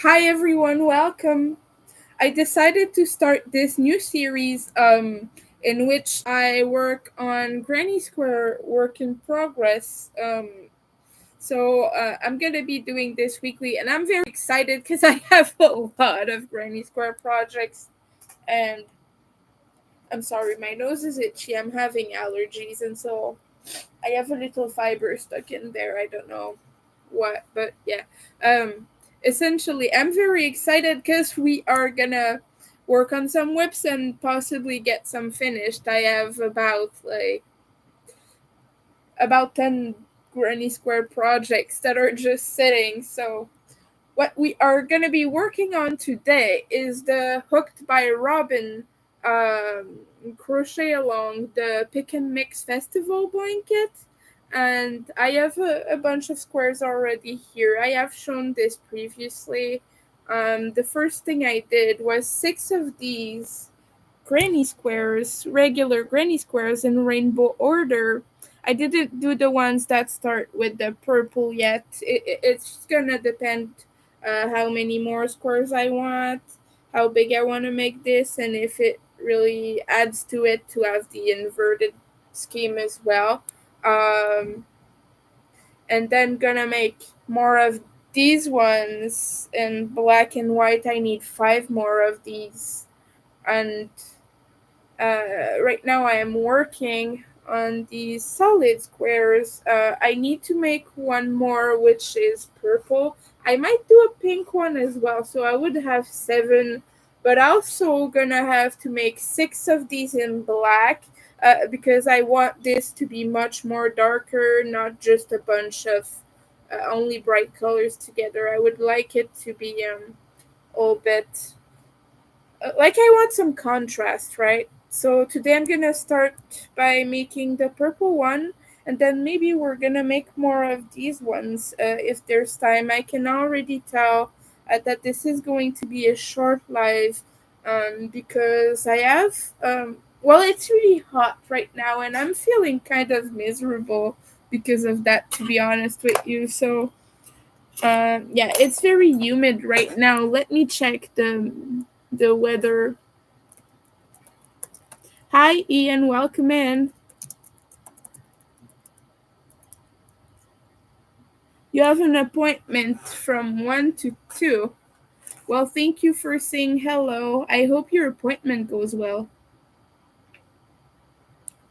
Hi everyone, welcome. I decided to start this new series in which I work on Granny Square work in progress. So I'm gonna be doing this weekly, and I'm very excited because I have a lot of Granny Square projects. And I'm sorry, my nose is itchy. I'm having allergies, and so I have a little fiber stuck in there. I don't know what, but yeah. Essentially, I'm very excited because we are gonna work on some whips and possibly get some finished. I have about 10 Granny Square projects that are just sitting. So what we are going to be working on today is the Hooked by Robin crochet along the Pick and Mix Festival blanket. And I have a bunch of squares already here. I have shown this previously. The first thing I did was 6 of these granny squares, regular granny squares in rainbow order. I didn't do the ones that start with the purple yet. It's gonna depend how many more squares I want, how big I want to make this, and if it really adds to it to have the inverted scheme as well. Um, and then gonna make more of these ones in black and white. I need 5 more of these, and right now I am working on these solid squares. I need to make one more which is purple. I might do a pink one as well, so I would have 7, but also gonna have to make 6 of these in black because I want this to be much more darker, not just a bunch of only bright colors together. I would like it to be a bit like I want some contrast, right? So today I'm gonna start by making the purple one, and then maybe we're gonna make more of these ones if there's time. I can already tell that this is going to be a short live because I have well, it's really hot right now, and I'm feeling kind of miserable because of that. To be honest with you, so yeah, it's very humid right now. Let me check the weather. Hi, Ian. Welcome in. You have an appointment from 1 to 2. Well, thank you for saying hello. I hope your appointment goes well.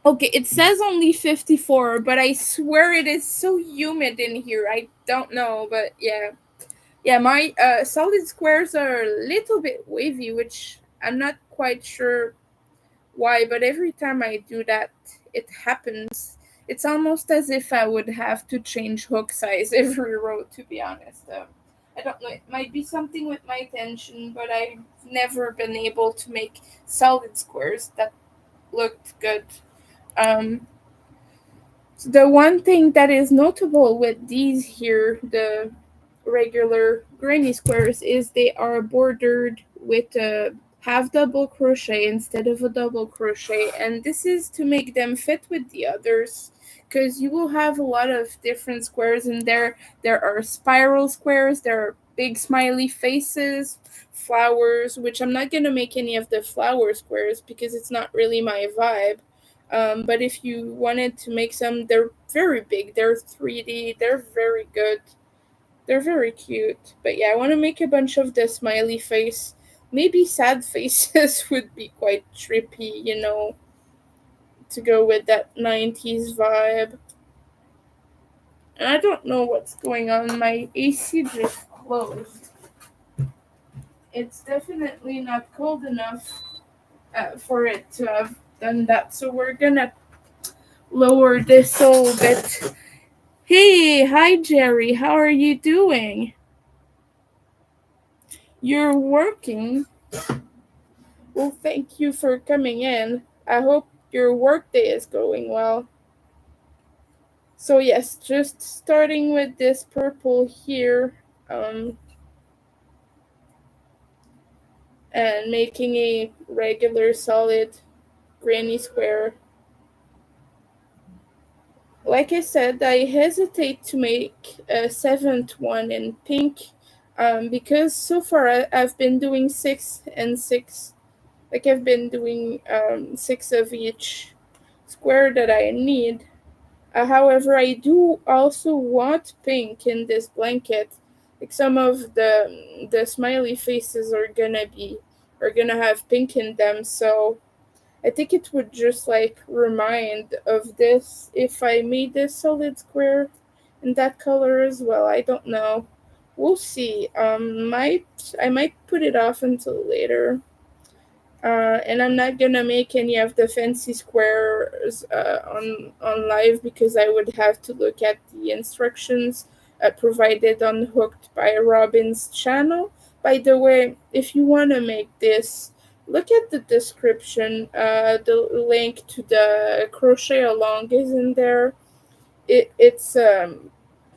Okay, it says only 54, but I swear it is so humid in here. I don't know, but yeah. Yeah, my solid squares are a little bit wavy, which I'm not quite sure why, but every time I do that, it happens. It's almost as if I would have to change hook size every row, to be honest. I don't know, it might be something with my tension, but I've never been able to make solid squares that looked good. Um, so the one thing that is notable with these here, the regular granny squares, is they are bordered with a half double crochet instead of a double crochet, and this is to make them fit with the others because you will have a lot of different squares in there. There are spiral squares, there are big smiley faces, flowers, which I'm not going to make any of the flower squares because it's not really my vibe. But if you wanted to make some, they're very big, they're 3D, they're very good, they're very cute. But yeah, I want to make a bunch of the smiley face. Maybe sad faces would be quite trippy, to go with that 90s vibe. And I don't know what's going on. My AC just closed. It's definitely not cold enough for it to have done that. So we're gonna lower this a little bit. Hey, hi Jerry, how are you doing? You're working? Well, thank you for coming in. I hope your workday is going well. So yes, just starting with this purple here, and making a regular solid granny square. Like I said, I hesitate to make a 7th one in pink, Because so far I've been doing 6 and 6. Like I've been doing 6 of each square that I need. However, I do also want pink in this blanket. Like some of the smiley faces are gonna have pink in them, so I think it would just like remind of this if I made this solid square in that color as well. I don't know. We'll see. Might I might put it off until later. And I'm not gonna make any of the fancy squares on live because I would have to look at the instructions provided on Hooked by Robin's channel. By the way, if you wanna make this, look at the description. The link to the crochet along is in there. It's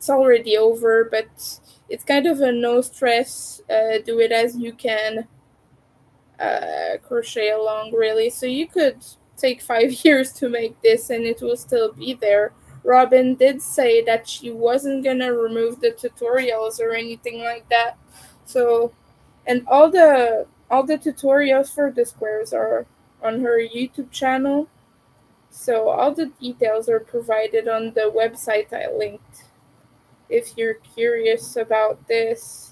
already over, but it's kind of a no stress. Do it as you can crochet along really, so you could take 5 years to make this and it will still be there. Robin did say that she wasn't gonna remove the tutorials or anything like that, so and all the tutorials for the squares are on her YouTube channel, so all the details are provided on the website I linked if you're curious about this.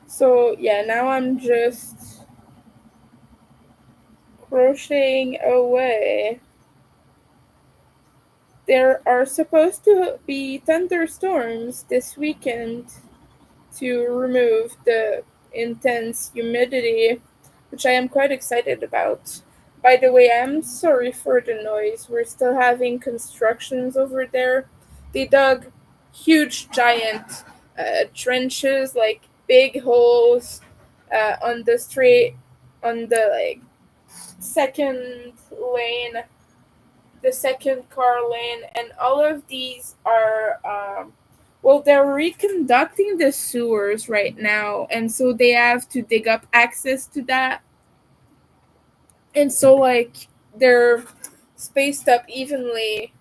So yeah, now I'm just crocheting away. There are supposed to be thunderstorms this weekend to remove the intense humidity, which I am quite excited about. By the way, I'm sorry for the noise. We're still having constructions over there. They dug huge, giant trenches, like big holes on the street, on the like second lane, the second car lane, and all of these are well, they're reconducting the sewers right now, and so they have to dig up access to that, and so like they're spaced up evenly.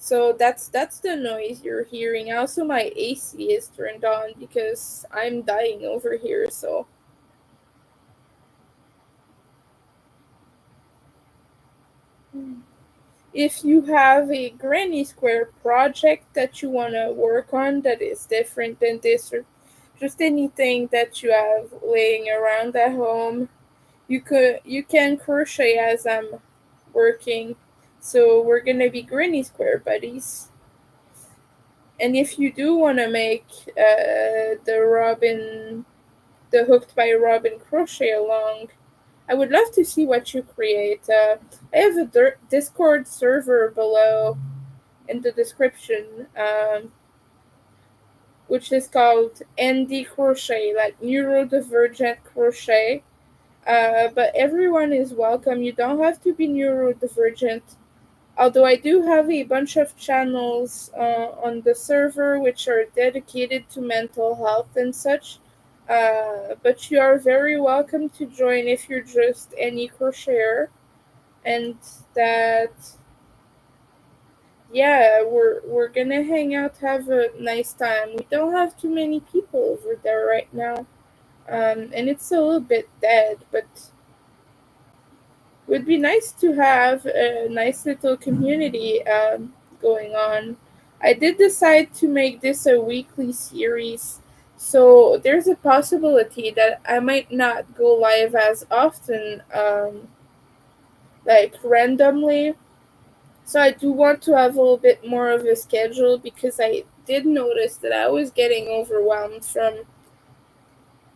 So that's the noise you're hearing. Also, my AC is turned on because I'm dying over here. So if you have a granny square project that you want to work on that is different than this, or just anything that you have laying around at home, you can crochet as I'm working. So we're gonna be granny square buddies. And if you do want to make the Hooked by Robin crochet along, I would love to see what you create. I have a Discord server below in the description, which is called ND Crochet, like neurodivergent crochet. But everyone is welcome. You don't have to be neurodivergent. Although I do have a bunch of channels on the server which are dedicated to mental health and such. But you are very welcome to join if you're just any crocheter. And that, yeah, we're gonna hang out, have a nice time. We don't have too many people over there right now, and it's a little bit dead, but it would be nice to have a nice little community going on. I did decide to make this a weekly series, so there's a possibility that I might not go live as often, like randomly. So I do want to have a little bit more of a schedule because I did notice that I was getting overwhelmed from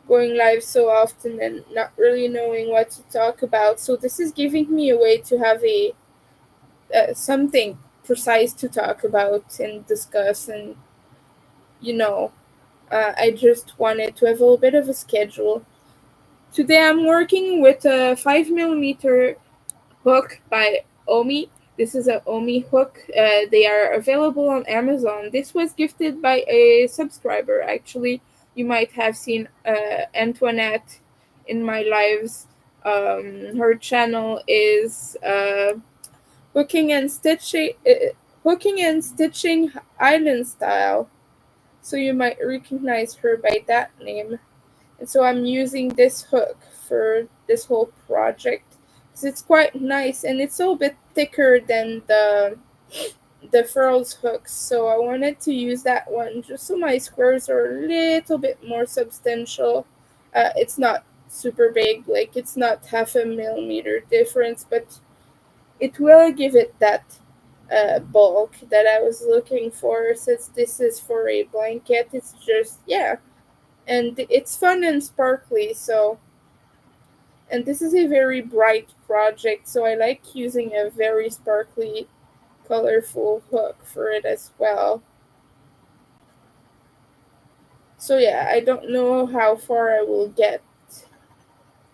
going live so often and not really knowing what to talk about. So this is giving me a way to have a something precise to talk about and discuss, and you know, I just wanted to have a little bit of a schedule. Today I'm working with a 5 millimeter hook by Omi. This is a Omi hook. They are available on Amazon. This was gifted by a subscriber. Actually, you might have seen Antoinette in my lives. Her channel is hooking and stitching, hooking and stitching island style. So you might recognize her by that name. And so I'm using this hook for this whole project because it's quite nice and it's a little bit thicker than the furls hooks. So I wanted to use that one just so my squares are a little bit more substantial. It's not super big, like it's not half a millimeter difference, but it will give it that bulk that I was looking for. Since this is for a blanket, it's just, yeah, and it's fun and sparkly. So, and this is a very bright project, so I like using a very sparkly, colorful hook for it as well. So yeah, I don't know how far I will get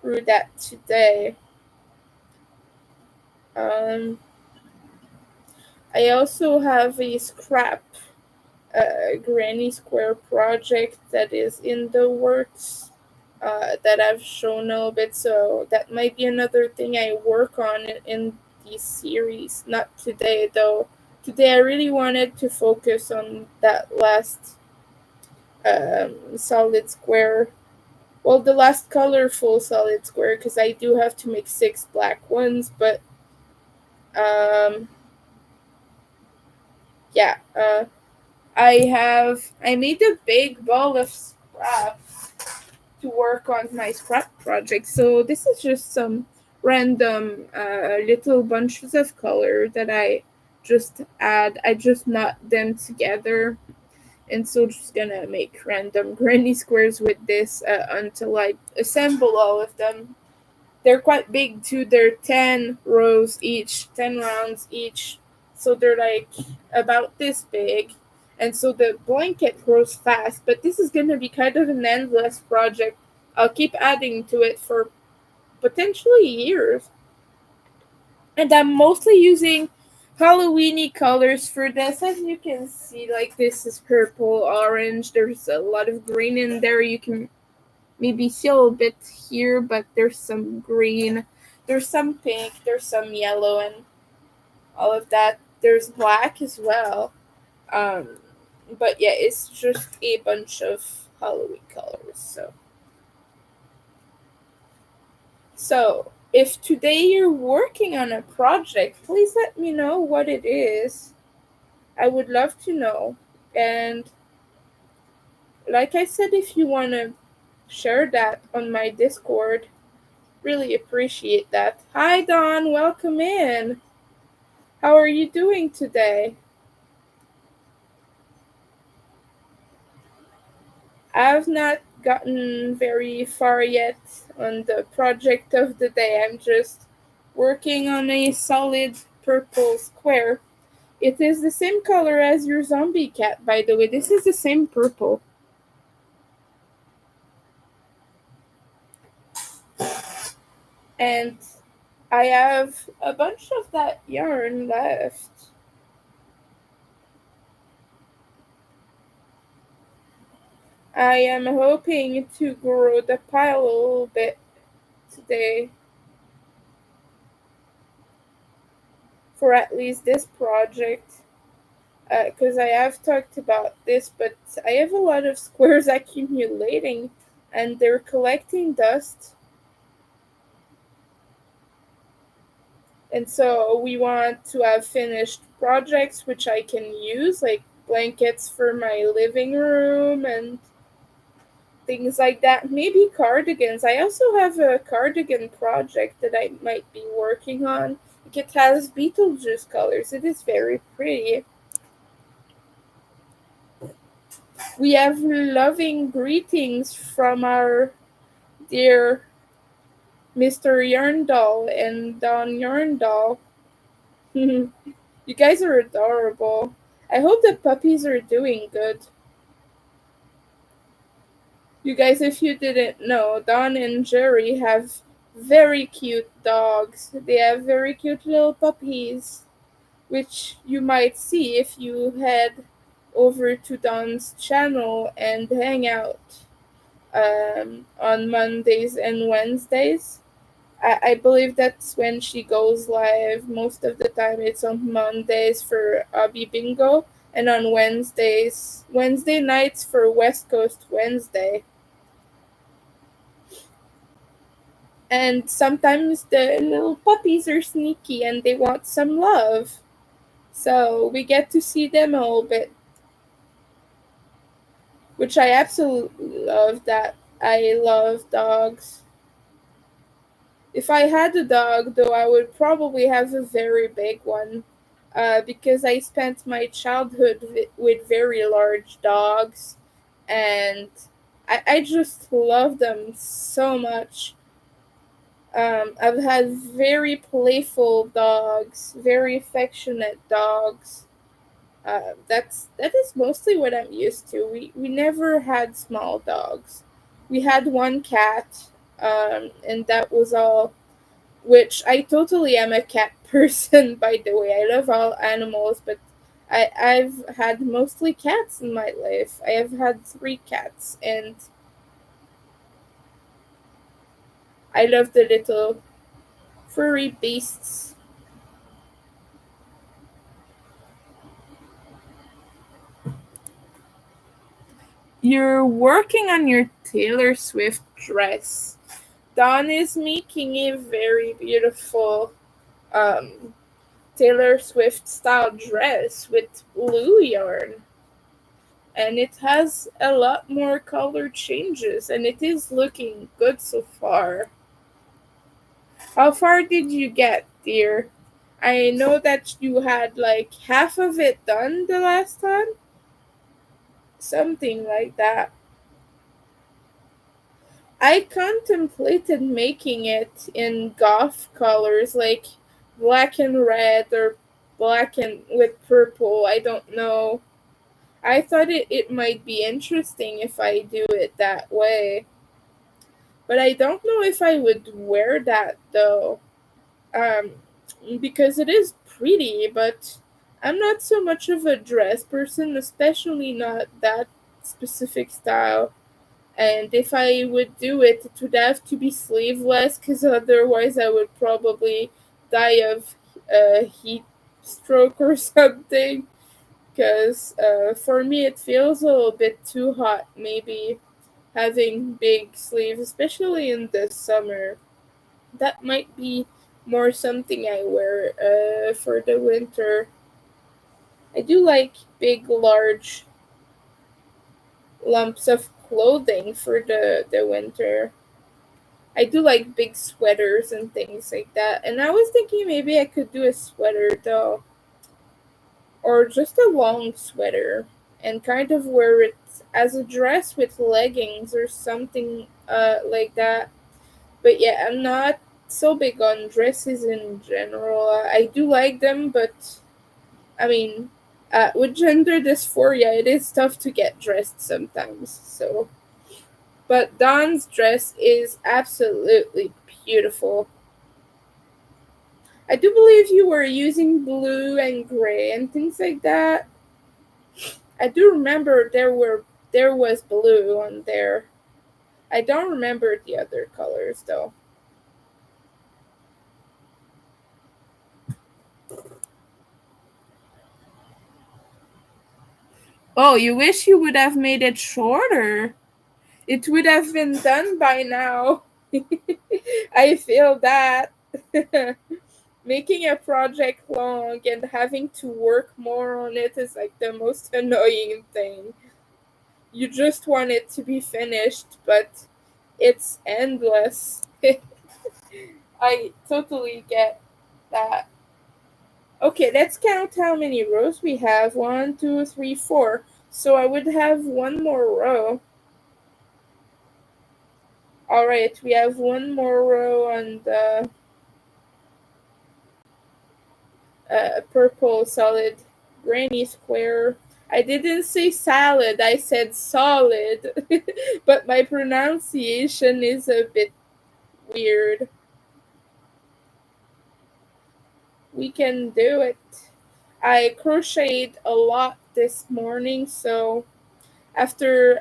through that today. um I also have a scrap granny square project that is in the works, that I've shown a little bit. So that might be another thing I work on in this series. Not today though. Today I really wanted to focus on that last solid square. Well, the last colorful solid square, because I do have to make 6 black ones. But um, yeah, I made a big ball of scrap to work on my scrap project. So this is just some random little bunches of color that I just add. I just knot them together, and so just gonna make random granny squares with this until I assemble all of them. They're quite big too. They're 10 rows each, 10 rounds each, so they're like about this big. And so the blanket grows fast, but this is gonna be kind of an endless project. I'll keep adding to it for potentially years. And I'm mostly using Halloweeny colors for this. As you can see, like this is purple, orange. There's a lot of green in there. You can maybe see a little bit here, but there's some green, there's some pink, there's some yellow, and all of that. There's black as well. Um, but yeah, it's just a bunch of Halloween colors. So if today you're working on a project, please let me know what it is. I would love to know. And like I said, if you want to share that on my Discord, really appreciate that. Hi, Don. Welcome in. How are you doing today? I've not gotten very far yet on the project of the day. I'm just working on a solid purple square. It is the same color as your zombie cat, by the way. This is the same purple. And I have a bunch of that yarn left. I am hoping to grow the pile a little bit today for at least this project, because I have talked about this, but I have a lot of squares accumulating and they're collecting dust. And so we want to have finished projects which I can use, like blankets for my living room and things like that. Maybe cardigans. I also have a cardigan project that I might be working on. It has Beetlejuice colors. It is very pretty. We have loving greetings from our dear Mr. Yarndall and Don Yarndall. You guys are adorable. I hope the puppies are doing good. You guys, if you didn't know, Don and Jerry have very cute dogs. They have very cute little puppies, which you might see if you head over to Don's channel and hang out on Mondays and Wednesdays. I believe that's when she goes live. Most of the time, it's on Mondays for Abby Bingo, and on Wednesday nights for West Coast Wednesday. And sometimes the little puppies are sneaky and they want some love. So we get to see them a little bit, which I absolutely love that. I love dogs. If I had a dog, though, I would probably have a very big one. Because I spent my childhood with very large dogs, and I just love them so much. I've had very playful dogs, very affectionate dogs. That is mostly what I'm used to. We never had small dogs. We had one cat, and that was all. Which I totally am a cat person, by the way. I love all animals, but I've had mostly cats in my life. I have had three cats, and I love the little furry beasts. You're working on your Taylor Swift dress. Dawn is making a very beautiful um, Taylor Swift style dress with blue yarn. And it has a lot more color changes, and it is looking good so far. How far did you get, dear? I know that you had like half of it done the last time. Something like that. I contemplated making it in goth colors like black and red or black and with purple. I don't know. I thought it might be interesting if I do it that way. But I don't know if I would wear that though. Um, because it is pretty, but I'm not so much of a dress person, especially not that specific style. And if I would do it, it would have to be sleeveless because otherwise I would probably die of a heat stroke or something. Because for me, it feels a little bit too hot, maybe having big sleeves, especially in the summer. That might be more something I wear for the winter. I do like big, large lumps of clothing for the winter. I do like big sweaters and things like that. And I was thinking maybe I could do a sweater though, or just a long sweater, and kind of wear it as a dress with leggings or something like that. But yeah, I'm not so big on dresses in general. I do like them, but I mean, with gender dysphoria, it is tough to get dressed sometimes. So, but Dawn's dress is absolutely beautiful. I do believe you were using blue and gray and things like that. I do remember there was blue on there. I don't remember the other colors though. Oh, you wish you would have made it shorter. It would have been done by now. I feel that. Making a project long and having to work more on it is like the most annoying thing. You just want it to be finished, but it's endless. I totally get that. Okay, let's count how many rows we have. One, two, three, four. So I would have one more row. Alright, we have one more row on the purple solid granny square. I didn't say salad, I said solid. But my pronunciation is a bit weird. We can do it. I crocheted a lot this morning, so after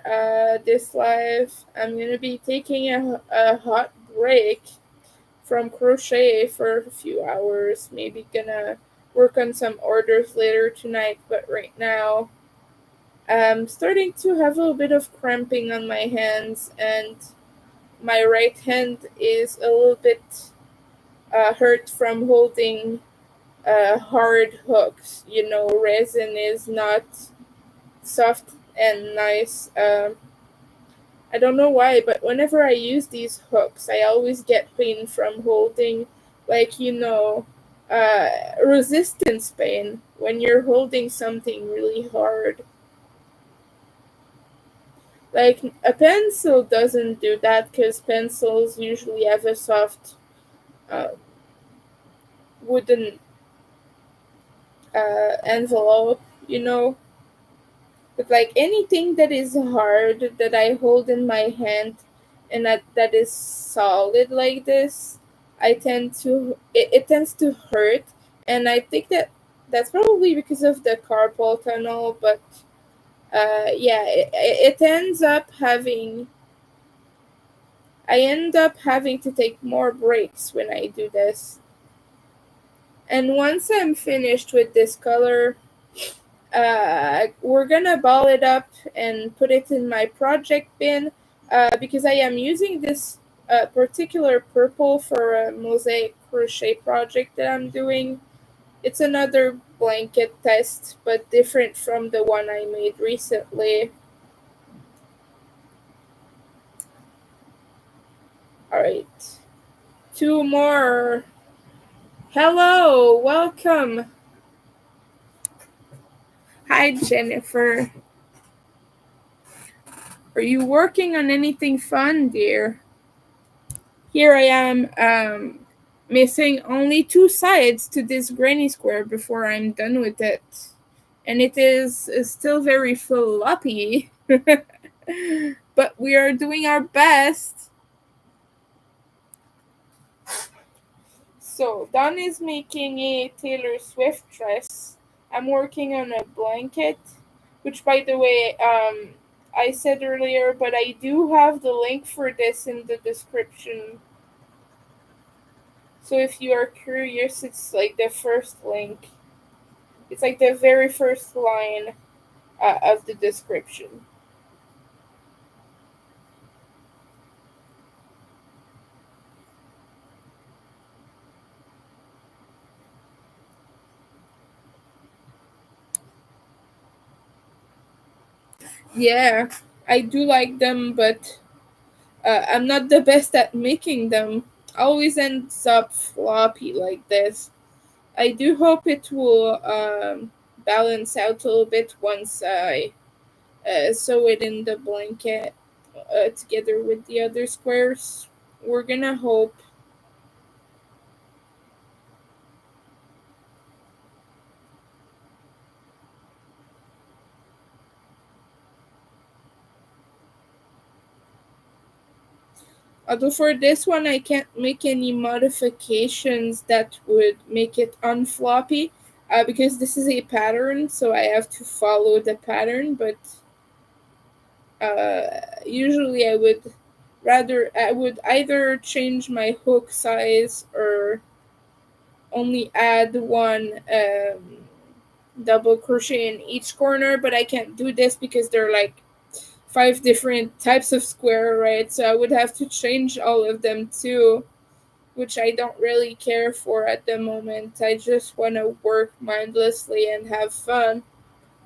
this live, I'm gonna be taking a hot break from crochet for a few hours. Maybe gonna work on some orders later tonight, but right now I'm starting to have a little bit of cramping on my hands, and my right hand is a little bit hurt from holding hard hooks. You know, resin is not soft and nice. I don't know why, but whenever I use these hooks, I always get pain from holding, like, resistance pain when you're holding something really hard. Like, a pencil doesn't do that because pencils usually have a soft uh, wooden envelope, you know? But like anything that is hard that I hold in my hand and that is solid like this, it tends to hurt, and I think that's probably because of the carpal tunnel. But yeah, it ends up having I end up having to take more breaks when I do this. And once I'm finished with this color, we're gonna ball it up and put it in my project bin because I am using this particular purple for a mosaic crochet project that I'm doing. It's another blanket test, but different from the one I made recently. All right, two more. Hello, welcome. Hi, Jennifer. Are you working on anything fun, dear? Here I am, missing only two sides to this granny square before I'm done with it. And it is still very floppy. But we are doing our best. So, Don is making a Taylor Swift dress. I'm working on a blanket, which, by the way, I said earlier, but I do have the link for this in the description. So if you are curious, it's like the first link. It's like the very first line of the description. Yeah, I do like them, but I'm not the best at making them. Always ends up floppy like this. I do hope it will balance out a little bit once I sew it in the blanket together with the other squares. We're gonna hope. Although for this one, I can't make any modifications that would make it unfloppy because this is a pattern, so I have to follow the pattern. But usually, I would either change my hook size or only add one double crochet in each corner. But I can't do this because they're like five different types of square, right? So I would have to change all of them too, which I don't really care for at the moment. I just want to work mindlessly and have fun.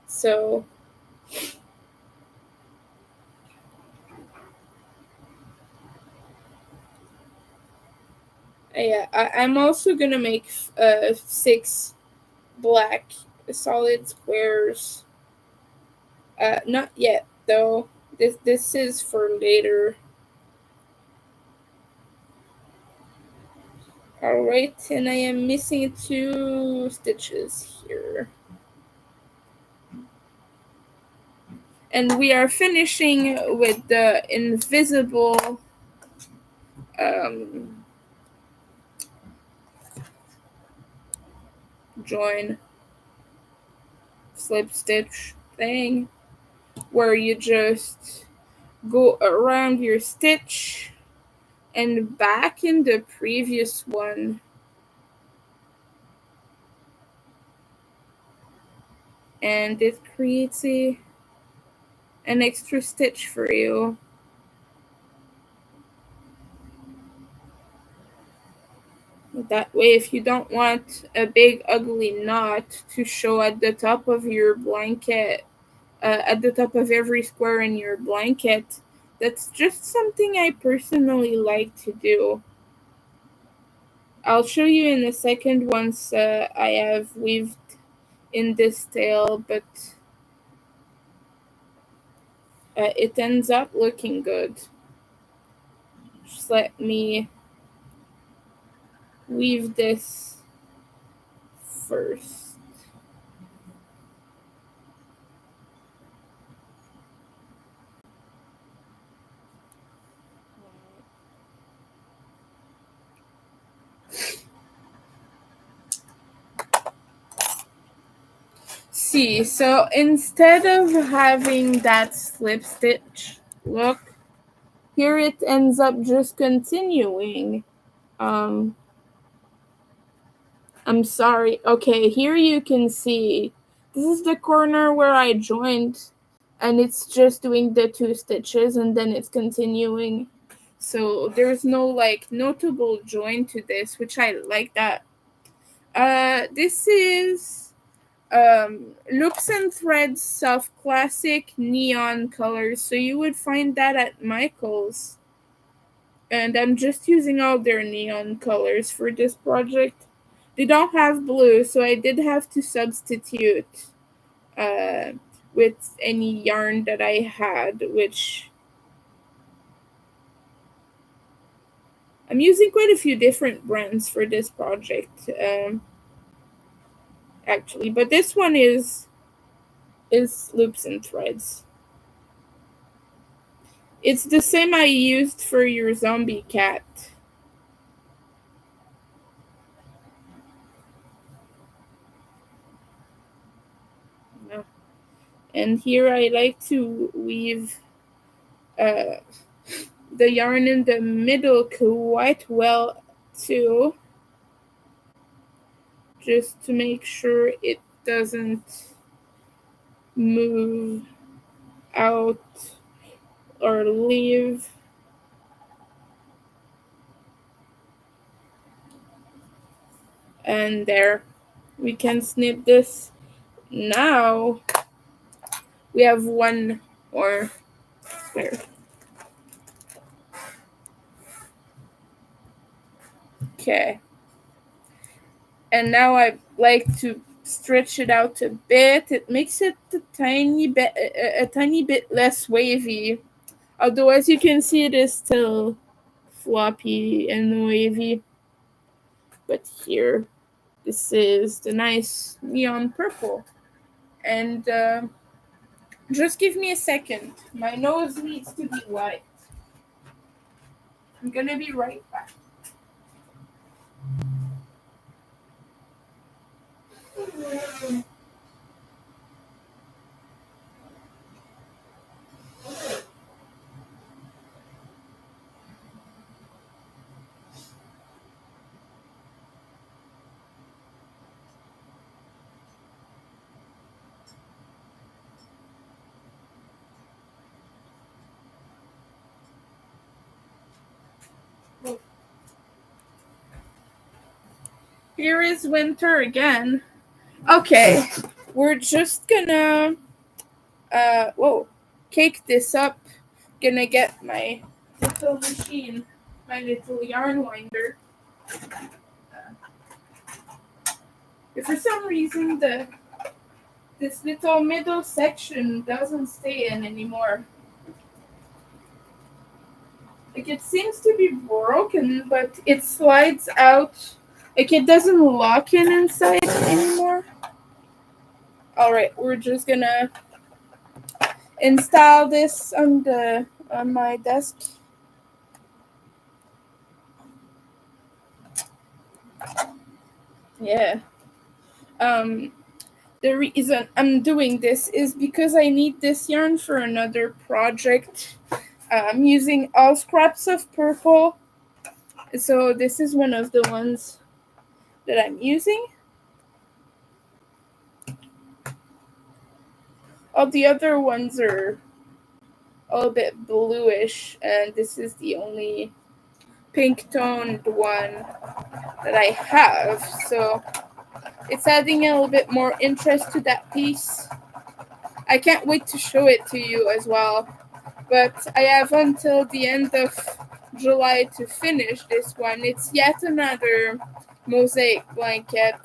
So, yeah, I'm also gonna make six black solid squares. Not yet though. This is for later. All right, and I am missing two stitches here. And we are finishing with the invisible um, join slip stitch thing where you just go around your stitch And back in the previous one, and it creates an extra stitch for you. That way, if you don't want a big ugly knot to show at the top of your blanket, at the top of every square in your blanket, that's just something I personally like to do. I'll show you in a second once I have weaved in this tail, but it ends up looking good. Just let me weave this first. See, so instead of having that slip stitch look, here it ends up just continuing. I'm sorry. Okay, here you can see this is the corner where I joined, and it's just doing the 2 stitches and then it's continuing. So there's no like notable join to this, which I like that. This is Loops and Threads Soft Classic Neon Colors. So you would find that at Michael's. And I'm just using all their neon colors for this project. They don't have blue, so I did have to substitute uh, with any yarn that I had, which I'm using quite a few different brands for this project, actually. But this one is Loops and Threads. It's the same I used for your zombie cat. And here I like to weave the yarn in the middle quite well too, just to make sure it doesn't move out or leave. And there, we can snip this. Now we have one more square. Okay. And now I like to stretch it out a bit. It makes it a tiny bit less wavy. Although, as you can see, it is still floppy and wavy. But here, this is the nice neon purple. And just give me a second. My nose needs to be wiped. I'm gonna be right back. Here is winter again. Okay, we're just gonna cake this up. Gonna get my little machine, my little yarn winder. If for some reason this little middle section doesn't stay in anymore. Like, it seems to be broken, but it slides out. Like, it doesn't lock in inside anymore. Alright, we're just gonna install this on my desk. Yeah. The reason I'm doing this is because I need this yarn for another project. I'm using all scraps of purple So this is one of the ones that I'm using. All the other ones are a little bit bluish, and this is the only pink toned one that I have. So it's adding a little bit more interest to that piece. I can't wait to show it to you as well. But I have until the end of July to finish this one. It's yet another mosaic blanket.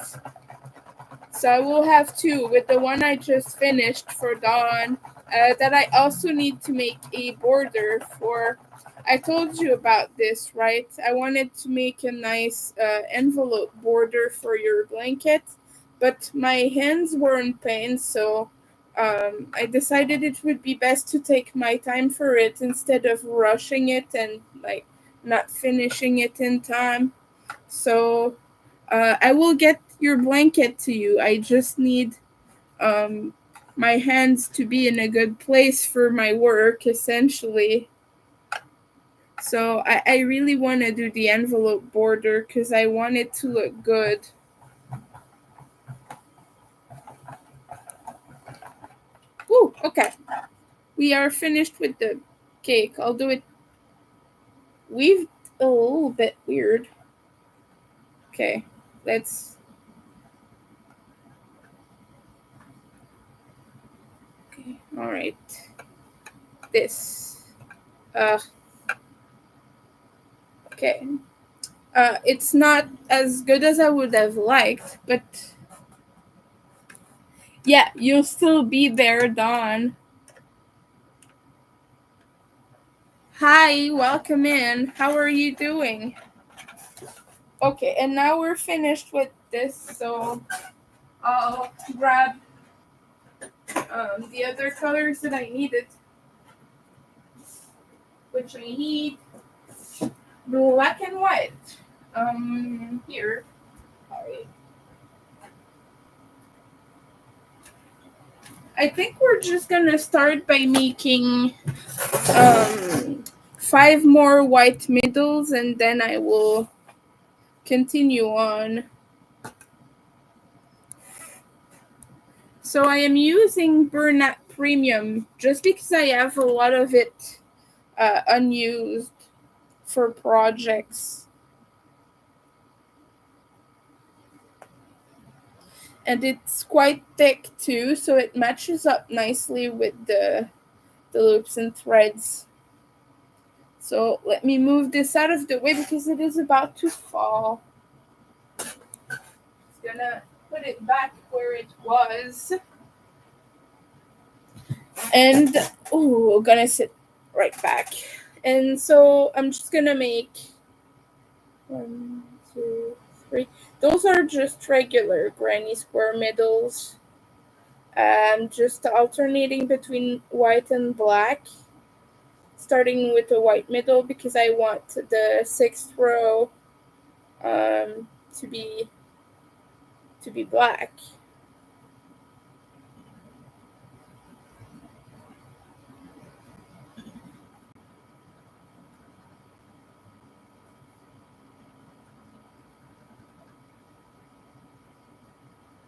So I will have two with the one I just finished for Dawn that I also need to make a border for. I told you about this, right? I wanted to make a nice envelope border for your blanket, but my hands were in pain, so I decided it would be best to take my time for it instead of rushing it and like not finishing it in time. So I will get your blanket to you. I just need um, my hands to be in a good place for my work, essentially. So I really want to do the envelope border because I want it to look good. Ooh, okay. We are finished with the cake. I'll do it weaved a little bit weird. Okay, let's. Okay, all right. This. Uh, okay. It's not as good as I would have liked, but yeah, you'll still be there, Dawn. Hi, welcome in. How are you doing? Okay, and now we're finished with this, so I'll grab the other colors that I needed, which I need black and white. Here. Alright. I think we're just gonna start by making um 5 more white middles, and then I will continue on. So I am using Bernat Premium just because I have a lot of it unused for projects. And it's quite thick too, so it matches up nicely with the loops and threads. So let me move this out of the way because it is about to fall. Just gonna put it back where it was. And we're gonna sit right back. And so I'm just gonna make 1, 2, 3. Those are just regular granny square middles. Just alternating between white and black. Starting with a white middle because I want the 6th row to be black.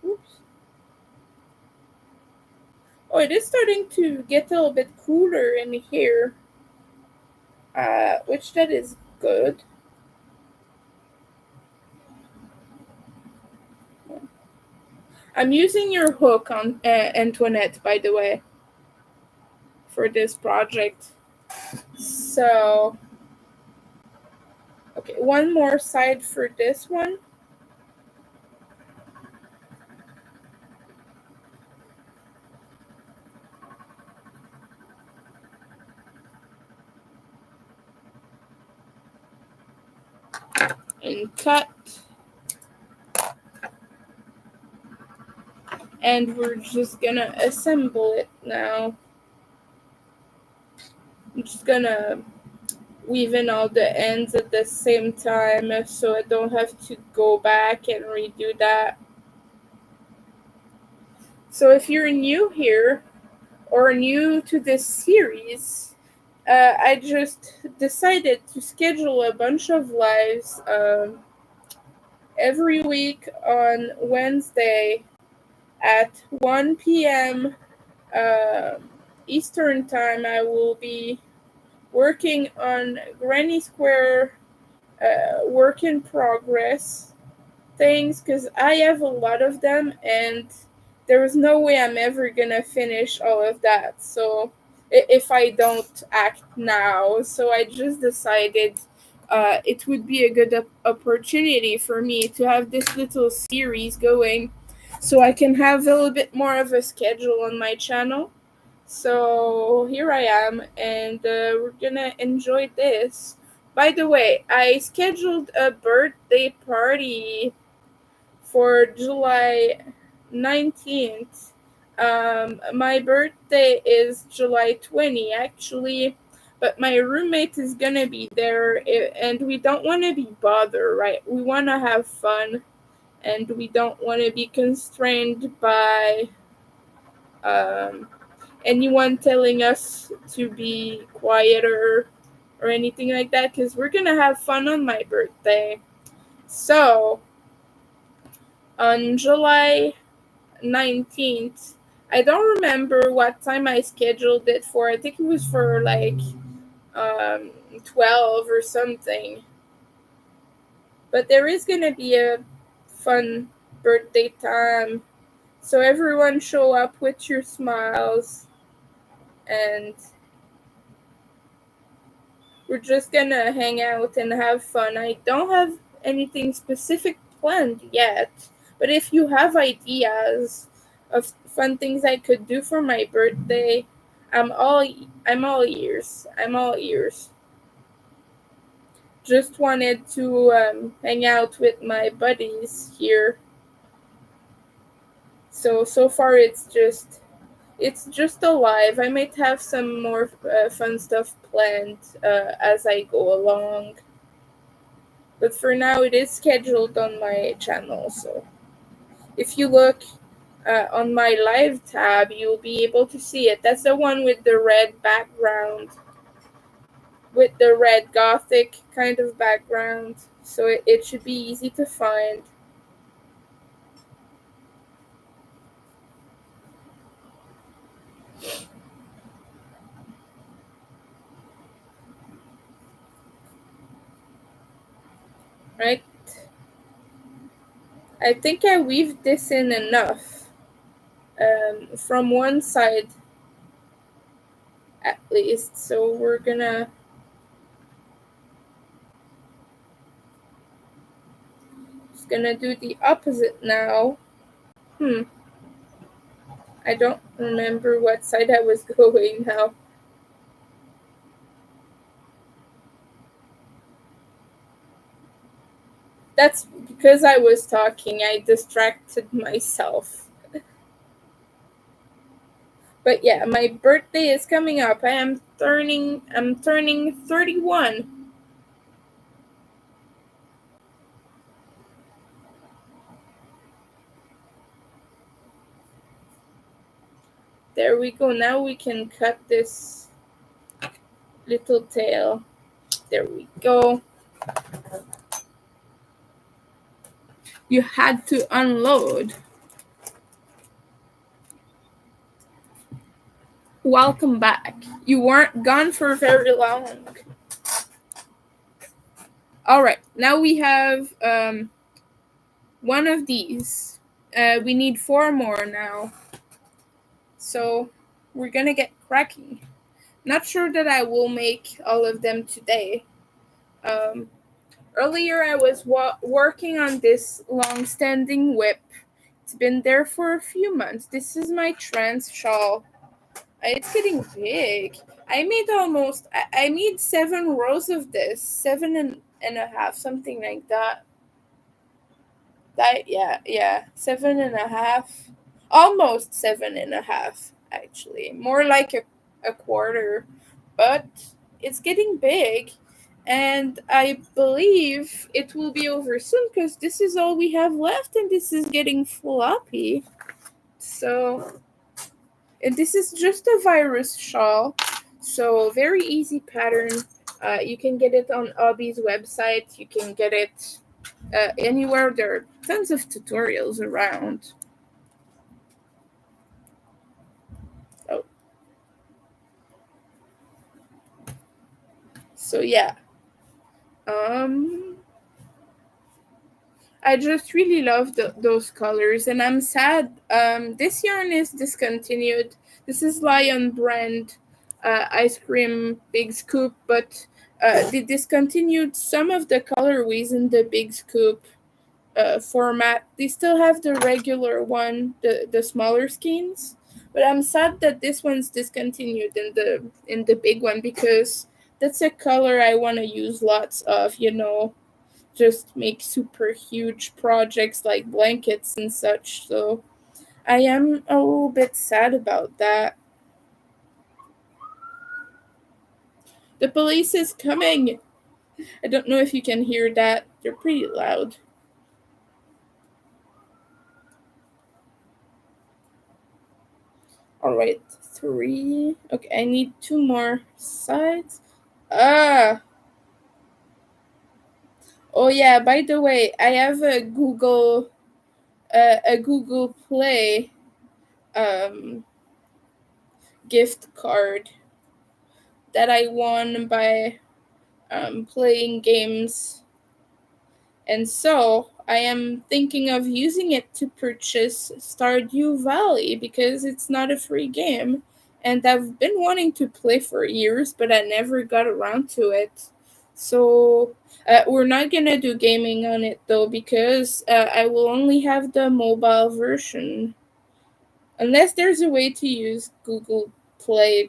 Oops. Oh, it is starting to get a little bit cooler in here, which that is good. I'm using your hook on Antoinette, by the way, for this project. So, okay, one more side for this one. And cut. And we're just gonna assemble it now. I'm just gonna weave in all the ends at the same time so I don't have to go back and redo that. So if you're new here or new to this series, I just decided to schedule a bunch of lives every week on Wednesday at 1 p.m. Uh, Eastern Time. I will be working on Granny Square work in progress things because I have a lot of them and there was no way I'm ever gonna finish all of that. So if I don't act now, so I just decided it would be a good opportunity for me to have this little series going so I can have a little bit more of a schedule on my channel. So here I am, and we're gonna enjoy this. By the way, I scheduled a birthday party for July 19th. My birthday is July 20, actually, but my roommate is gonna be there, and we don't want to be bothered, right? We want to have fun, and we don't want to be constrained by um, anyone telling us to be quieter or anything like that, because we're gonna have fun on my birthday. So, on July 19th, I don't remember what time I scheduled it for. I think it was for like 12 or something. But there is gonna be a fun birthday time. So everyone show up with your smiles, and we're just gonna hang out and have fun. I don't have anything specific planned yet, but if you have ideas of fun things I could do for my birthday, I'm all ears. I'm all ears. Just wanted to hang out with my buddies here. So far it's just a live. I might have some more fun stuff planned as I go along. But for now, it is scheduled on my channel. So if you look on my live tab, you'll be able to see it. That's the one with the red background, with the red gothic kind of background. So it should be easy to find. Right? I think I weaved this in enough from one side at least. So we're gonna do the opposite now. I don't remember what side I was going now. That's because I was talking. I distracted myself. But yeah, my birthday is coming up. I'm turning 31. There we go. Now we can cut this little tail. There we go. You had to unload. Welcome back. You weren't gone for very long. All right. Now we have one of these. We need 4 more now. So we're gonna get cracking. Not sure that I will make all of them today. Earlier I was working on this long-standing whip. It's been there for a few months. This is my trans shawl. It's getting big. I made 7 rows of this. 7.5, something like that. Yeah, 7.5. Almost 7.5, actually. More like a quarter. But it's getting big. And I believe it will be over soon because this is all we have left and this is getting floppy. So, and this is just a virus shawl. So very easy pattern. You can get it on Obi's website. You can get it anywhere. There are tons of tutorials around. Oh, so yeah. Um, I just really love those colors, and I'm sad. This yarn is discontinued. This is Lion brand ice cream big scoop, but they discontinued some of the colorways in the big scoop format. They still have the regular one, the smaller skeins, but I'm sad that this one's discontinued in the big one because that's a color I want to use lots of. Just make super huge projects like blankets and such. So I am a little bit sad about that. The police is coming. I don't know if you can hear that. They're pretty loud. All right, three. Okay, I need two more sides. Ah. Oh yeah. By the way, I have a Google Play um gift card that I won by playing games, and so I am thinking of using it to purchase Stardew Valley because it's not a free game. And I've been wanting to play for years, but I never got around to it. So we're not gonna do gaming on it though because I will only have the mobile version. Unless there's a way to use Google Play,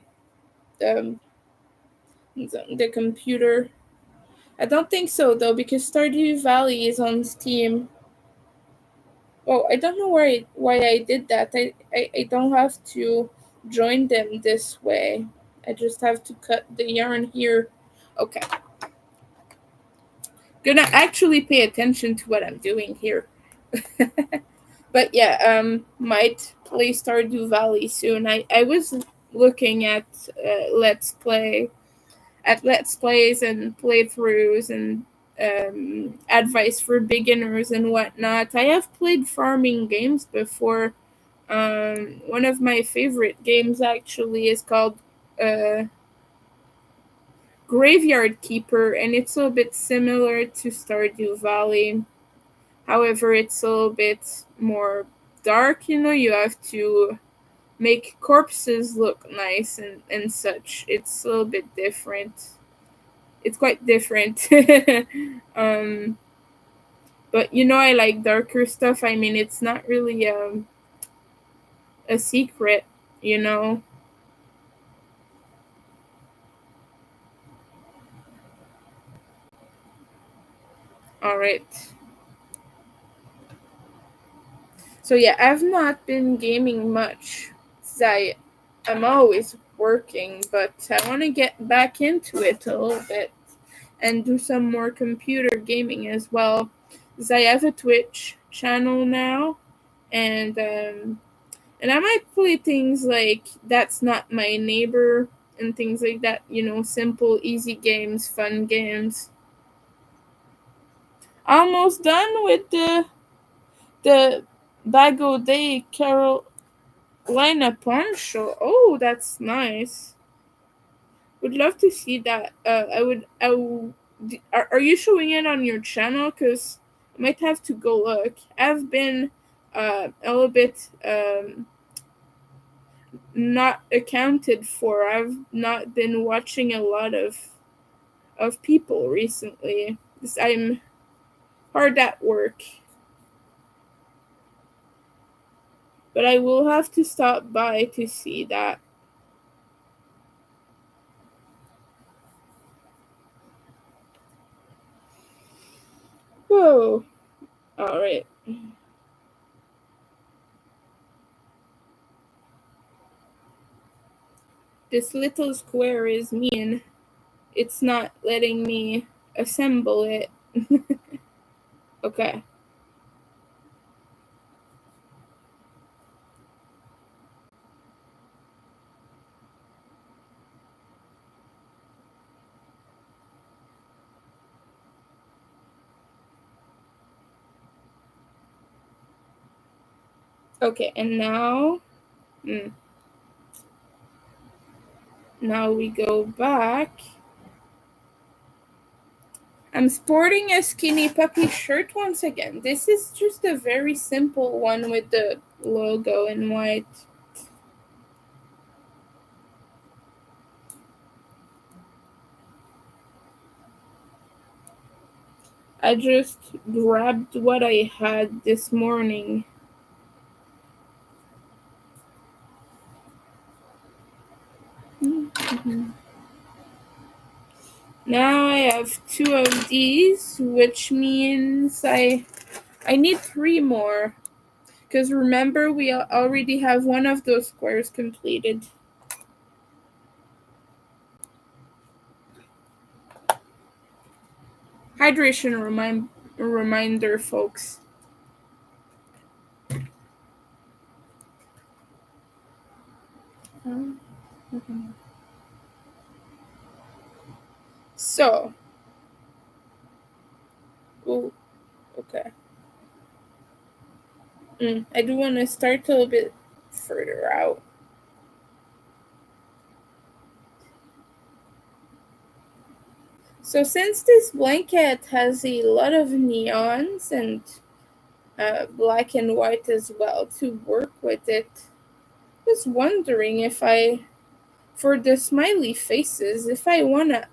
um, the computer. I don't think so though because Stardew Valley is on Steam. Oh, I don't know why I did that. I don't have to join them this way. I just have to cut the yarn here. Okay. Gonna actually pay attention to what I'm doing here. But yeah, might play Stardew Valley soon. I was looking at Let's Plays and playthroughs and advice for beginners and whatnot. I have played farming games before. One of my favorite games actually is called uh, Graveyard Keeper, and it's a little bit similar to Stardew Valley. However, it's a little bit more dark. You have to make corpses look nice and such. It's a little bit different. It's quite different. um, but I like darker stuff. I mean, it's not really a secret, you know. All right. So yeah, I've not been gaming much. 'Cause I'm always working, but I want to get back into it a little bit and do some more computer gaming as well. 'Cause I have a Twitch channel now, and I might play things like That's Not My Neighbor and things like that. Simple, easy games, fun games. Almost done with the Bago Day Carolina Poncho. Oh, that's nice. Would love to see that. I would. Are you showing it on your channel? Cause I might have to go look. I've been a little bit not accounted for. I've not been watching a lot of people recently. 'Cause I'm hard at work, but I will have to stop by to see that. Whoa! All right. This little square is mean. It's not letting me assemble it. Okay. Okay, and now now we go back. I'm sporting a skinny puppy shirt once again. This is just a very simple one with the logo in white. I just grabbed what I had this morning. Now I have 2 of these, which means I need 3 more. Because remember, we already have one of those squares completed. Hydration reminder, folks. So, oh, okay. I do want to start a little bit further out. So since this blanket has a lot of neons and black and white as well to work with it, I was wondering if for the smiley faces, if I want to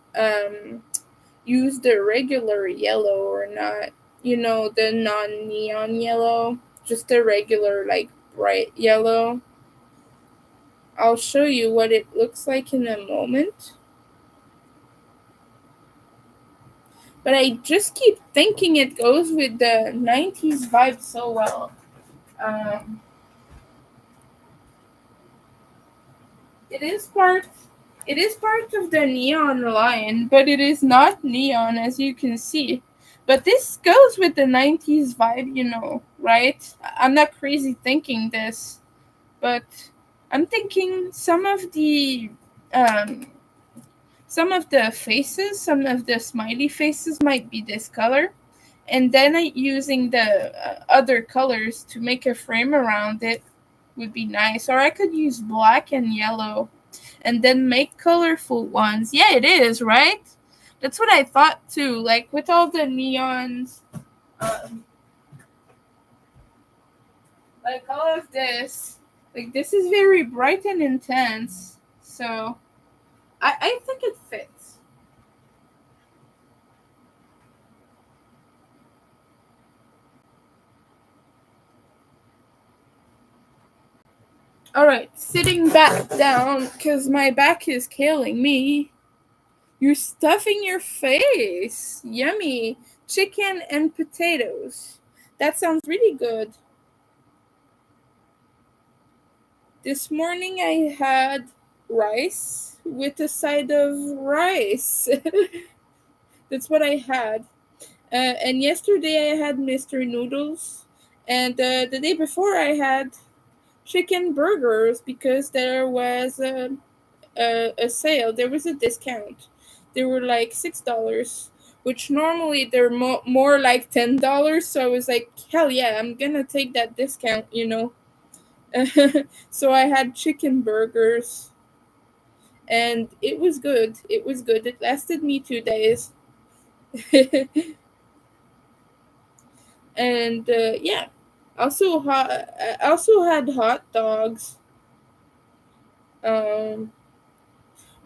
use the regular yellow or not. You know, the non-neon yellow, just the regular, like, bright yellow. I'll show you what it looks like in a moment. But I just keep thinking it goes with the 90s vibe so well. Um, it is part it is part of the neon line, but it is not neon as you can see. But this goes with the 90s vibe, right? I'm not crazy thinking this, but I'm thinking um some of the faces, some of the smiley faces might be this color, and then using the other colors to make a frame around it would be nice. Or I could use black and yellow and then make colorful ones. Yeah, it is, right? That's what I thought too. Like with all the neons, um, like all of this, like this is very bright and intense. So I think it fits. All right, sitting back down because my back is killing me. You're stuffing your face. Yummy. Chicken and potatoes. That sounds really good. This morning I had rice with a side of rice. That's what I had. And yesterday I had Mr. Noodles. And the day before I had chicken burgers because there was a sale. There was a discount. They were like $6, which normally they're more like $10. So I was like, hell yeah, I'm gonna take that discount. So I had chicken burgers, and it was good. It was good. It lasted me 2 days, and yeah. I also had hot dogs, um,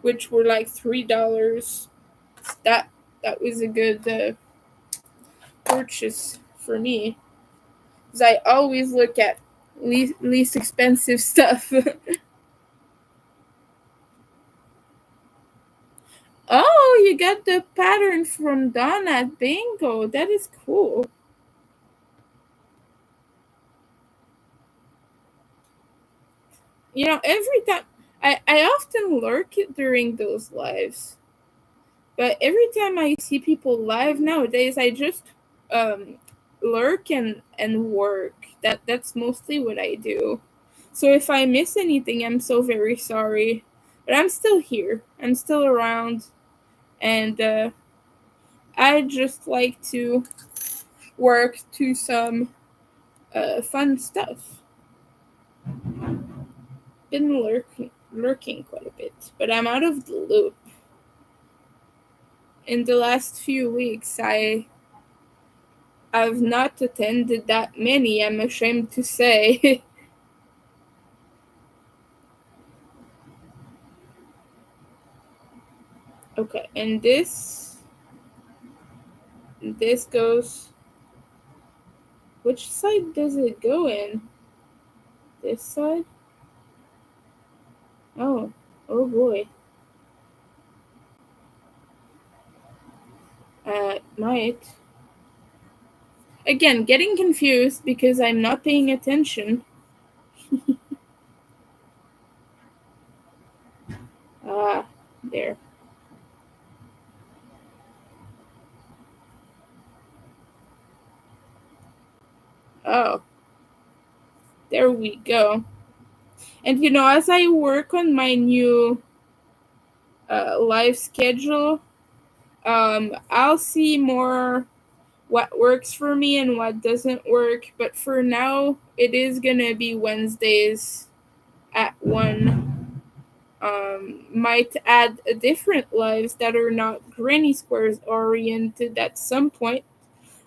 which were like $3. That that was a good purchase for me, because I always look at least expensive stuff. Oh, you got the pattern from Dawn at Bingo. That is cool. Every time I often lurk during those lives, but every time I see people live nowadays, I just um, lurk and work. That's mostly what I do. So if I miss anything, I'm so very sorry. But I'm still here. I'm still around, and I just like to work to some fun stuff. been lurking quite a bit, but I'm out of the loop. In the last few weeks, I've not attended that many, I'm ashamed to say. Okay, and this goes. Which side does it go in? This side? Oh, oh boy. Might. Again, getting confused because I'm not paying attention. Ah, there. Oh, there we go. And as I work on my new live schedule, I'll see more what works for me and what doesn't work. But for now, it is gonna be Wednesdays at 1. Might add a different lives that are not Granny Squares oriented at some point.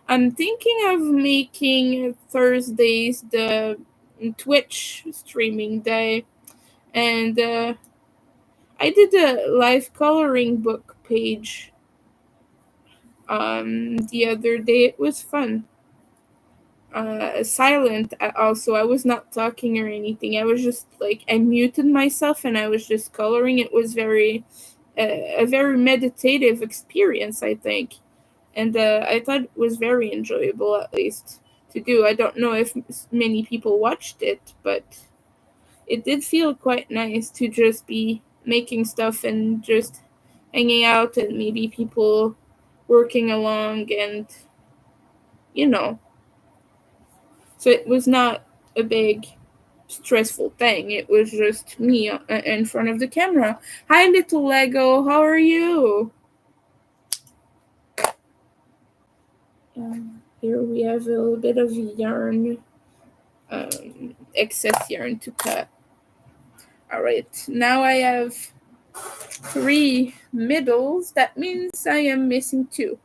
I'm thinking of making Thursdays the Twitch streaming day, and I did a live coloring book page the other day. It was fun. Silent also. I was not talking or anything. I was just like I muted myself and I was just coloring. It was a very meditative experience, I think, and I thought it was very enjoyable, at least to do. I don't know if many people watched it, but it did feel quite nice to just be making stuff and just hanging out and maybe people working along and you know so it was not a big stressful thing. It was just me in front of the camera. Hi, little Lego, how are you? Here we have a little bit of yarn, excess yarn to cut. All right, now I have 3 middles. That means I am missing 2.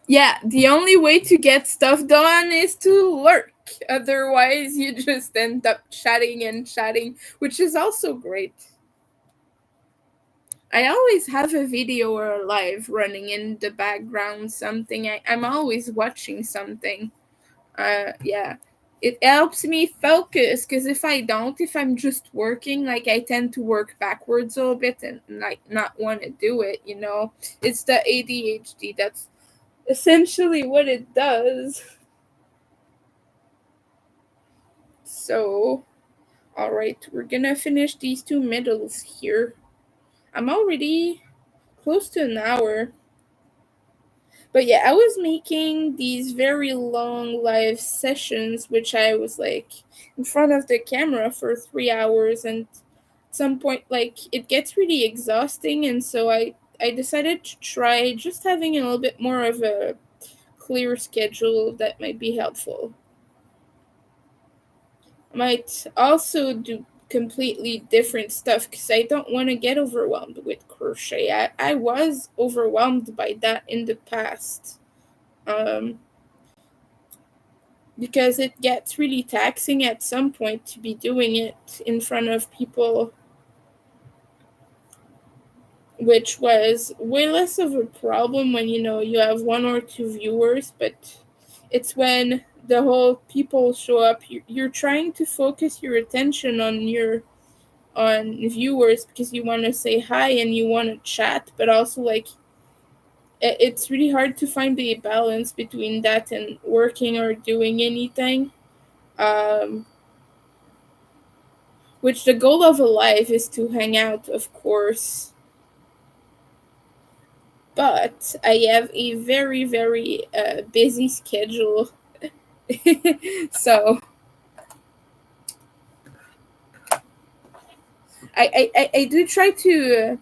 Yeah, the only way to get stuff done is to lurk. Otherwise, you just end up chatting and chatting, which is also great. I always have a video or a live running in the background, something. I'm always watching something. Yeah. It helps me focus because if I'm just working, like I tend to work backwards a little bit and like not want to do it, It's the ADHD. That's essentially what it does. So, all right, we're gonna finish these 2 middles here. I'm already close to an hour. But yeah, I was making these very long live sessions, which I was like in front of the camera for 3 hours, and at some point, like it gets really exhausting, and so I decided to try just having a little bit more of a clear schedule that might be helpful. I might also do completely different stuff because I don't want to get overwhelmed with crochet. I was overwhelmed by that in the past. Um, because it gets really taxing at some point to be doing it in front of people, which was way less of a problem when you have 1 or 2 viewers, but it's when the whole people show up, you're trying to focus your attention on viewers because you want to say hi and you want to chat, but also like it's really hard to find the balance between that and working or doing anything. um which the goal of a life is to hang out, of course. But I have a very, very busy schedule. So I do try to.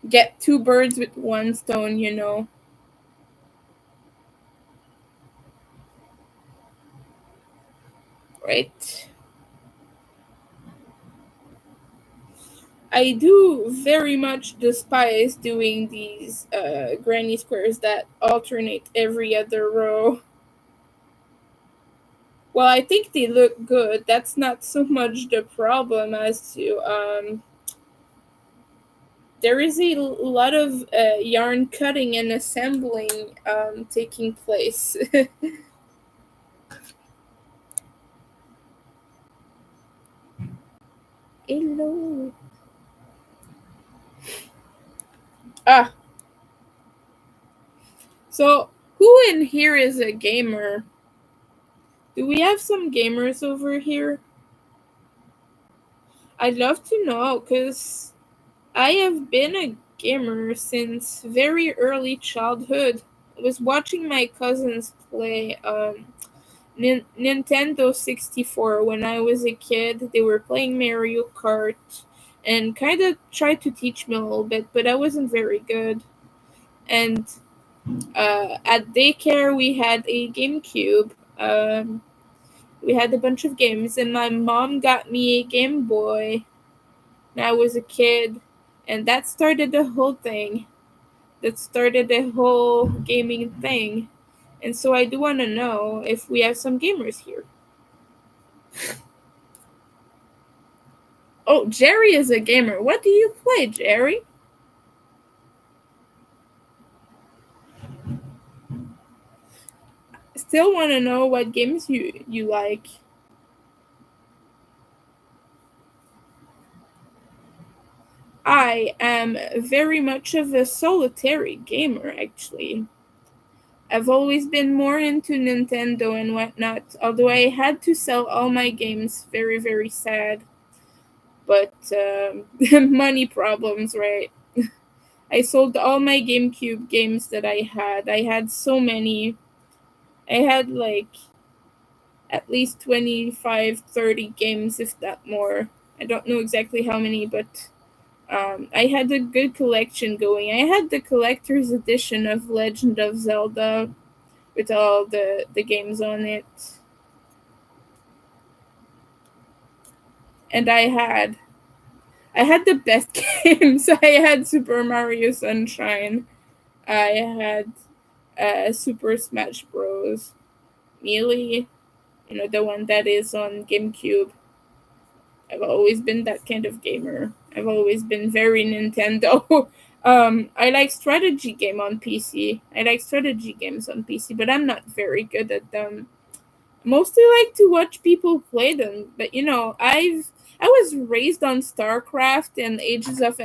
get two birds with one stone, you know. Right? I do very much despise doing these granny squares that alternate every other row. Well, I think they look good. That's not so much the problem as to there is a lot of yarn cutting and assembling taking place. Hello. Ah, so who in here is a gamer? Do we have some gamers over here? I'd love to know because I have been a gamer since very early childhood. I was watching my cousins play Nintendo 64 when I was a kid. They were playing Mario Kart and kind of tried to teach me a little bit, but I wasn't very good. And at daycare, we had a GameCube. We had a bunch of games, and my mom got me a Game Boy when I was a kid, and that started the whole thing. That started the whole gaming thing. And so I do want to know if we have some gamers here. Oh, Jerry is a gamer. What do you play, Jerry? Still want to know what games you like. I am very much of a solitary gamer, actually. I've always been more into Nintendo and whatnot, although I had to sell all my games. Very, very sad. But money problems, right? I sold all my GameCube games that I had. I had so many. I had like at least 25, 30 games, if that more. I don't know exactly how many, but I had a good collection going. I had the collector's edition of Legend of Zelda with all the games on it. And I had the best games. I had Super Mario Sunshine. I had Super Smash Bros. Melee, the one that is on GameCube. I've always been that kind of gamer. I've always been very Nintendo. I like strategy game on PC. I like strategy games on PC, but I'm not very good at them. Mostly like to watch people play them, but I was raised on StarCraft and Age of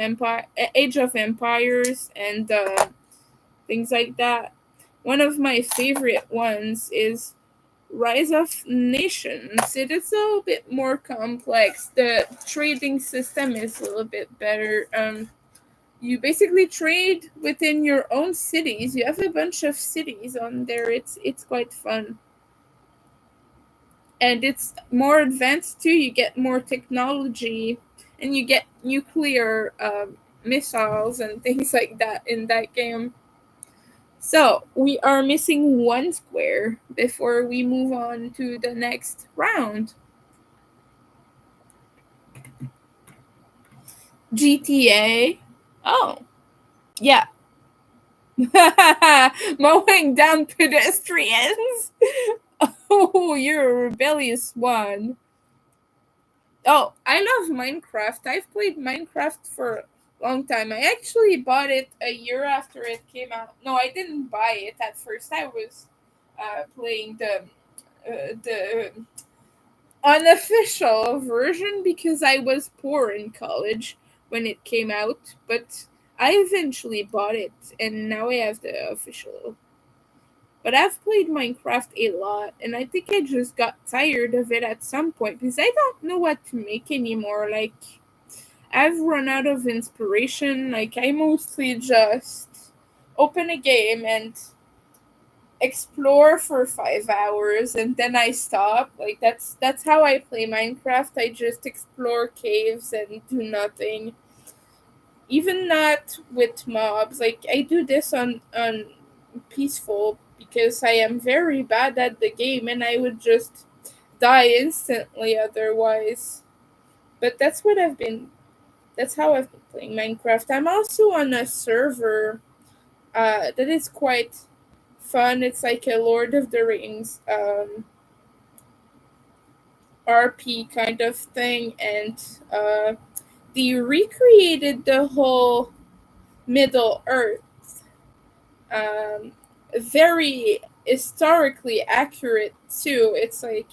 Empires, and things like that. One of my favorite ones is Rise of Nations. It is a little bit more complex. The trading system is a little bit better. You basically trade within your own cities. You have a bunch of cities on there. It's quite fun. And it's more advanced too. You get more technology, and you get nuclear missiles and things like that in that game. So we are missing one square before we move on to the next round. GTA. Oh, yeah. Mowing down pedestrians. Oh, you're a rebellious one. Oh, I love Minecraft. I've played Minecraft for a long time. I actually bought it a year after it came out. No, I didn't buy it at first. I was playing the unofficial version because I was poor in college when it came out, but I eventually bought it and now I have the official. But I've played Minecraft a lot and I think I just got tired of it at some point because I don't know what to make anymore. Like, I've run out of inspiration. Like, I mostly just open a game and explore for 5 hours and then I stop. Like, that's how I play Minecraft. I just explore caves and do nothing. even not with mobs. Like I do this on peaceful because I am very bad at the game and I would just die instantly otherwise. But that's how I've been playing Minecraft. I'm also on a server that is quite fun. It's like a Lord of the Rings RP kind of thing, and they recreated the whole Middle Earth, um, very historically accurate too. It's like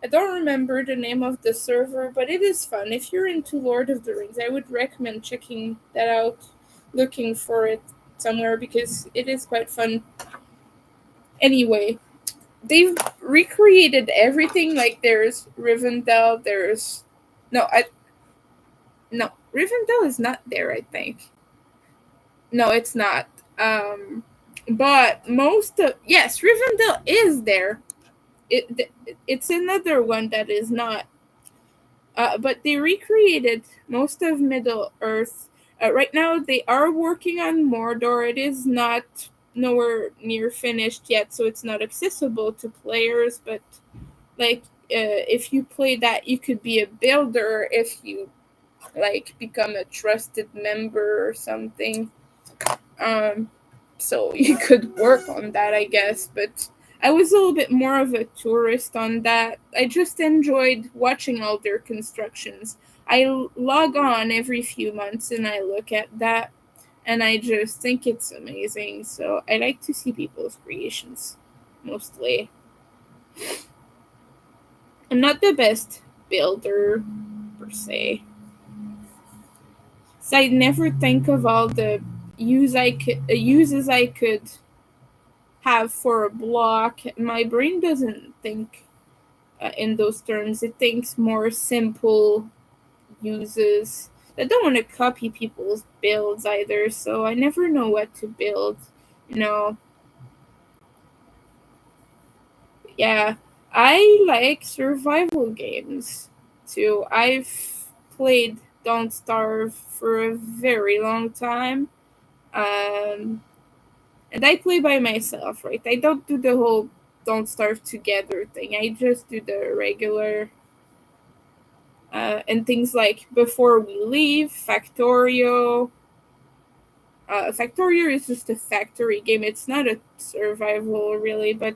I don't remember the name of the server, but it is fun. If you're into Lord of the Rings, I would recommend checking that out, looking for it somewhere because it is quite fun. Anyway, they've recreated everything. Like there's Rivendell, there's no, I no Rivendell is not there. I think no, it's not. But most of yes, Rivendell is there. It's another one that is not. But they recreated most of Middle Earth. Right now, they are working on Mordor. It is not nowhere near finished yet, so it's not accessible to players. But like, if you play that, you could be a builder if you like become a trusted member or something. Um, so you could work on that, I guess. But I was a little bit more of a tourist on that. I just enjoyed watching all their constructions. I log on every few months and I look at that, and I just think it's amazing. So I like to see people's creations mostly. I'm not the best builder per se. So I never think of all the uses I could have for a block. My brain doesn't think in those terms. It thinks more simple uses. I don't want to copy people's builds either, so I never know what to build. You know, yeah, I like survival games too. I've played Don't Starve for a very long time. Um, and I play by myself, right? I don't do the whole Don't Starve Together thing. I just do the regular and things like Before We Leave, Factorio. Factorio is just a factory game. It's not a survival really, but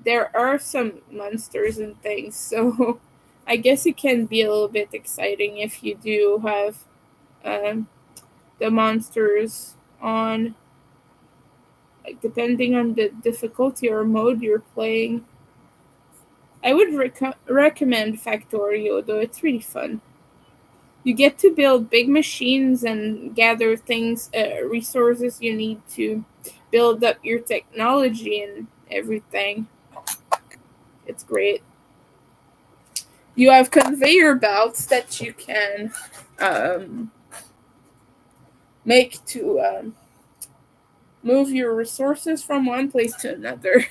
there are some monsters and things, so I guess it can be a little bit exciting if you do have um, the monsters on, like depending on the difficulty or mode you're playing. I would recommend Factorio though, it's really fun. You get to build big machines and gather things, resources you need to build up your technology and everything. It's great. You have conveyor belts that you can um, make to move your resources from one place to another.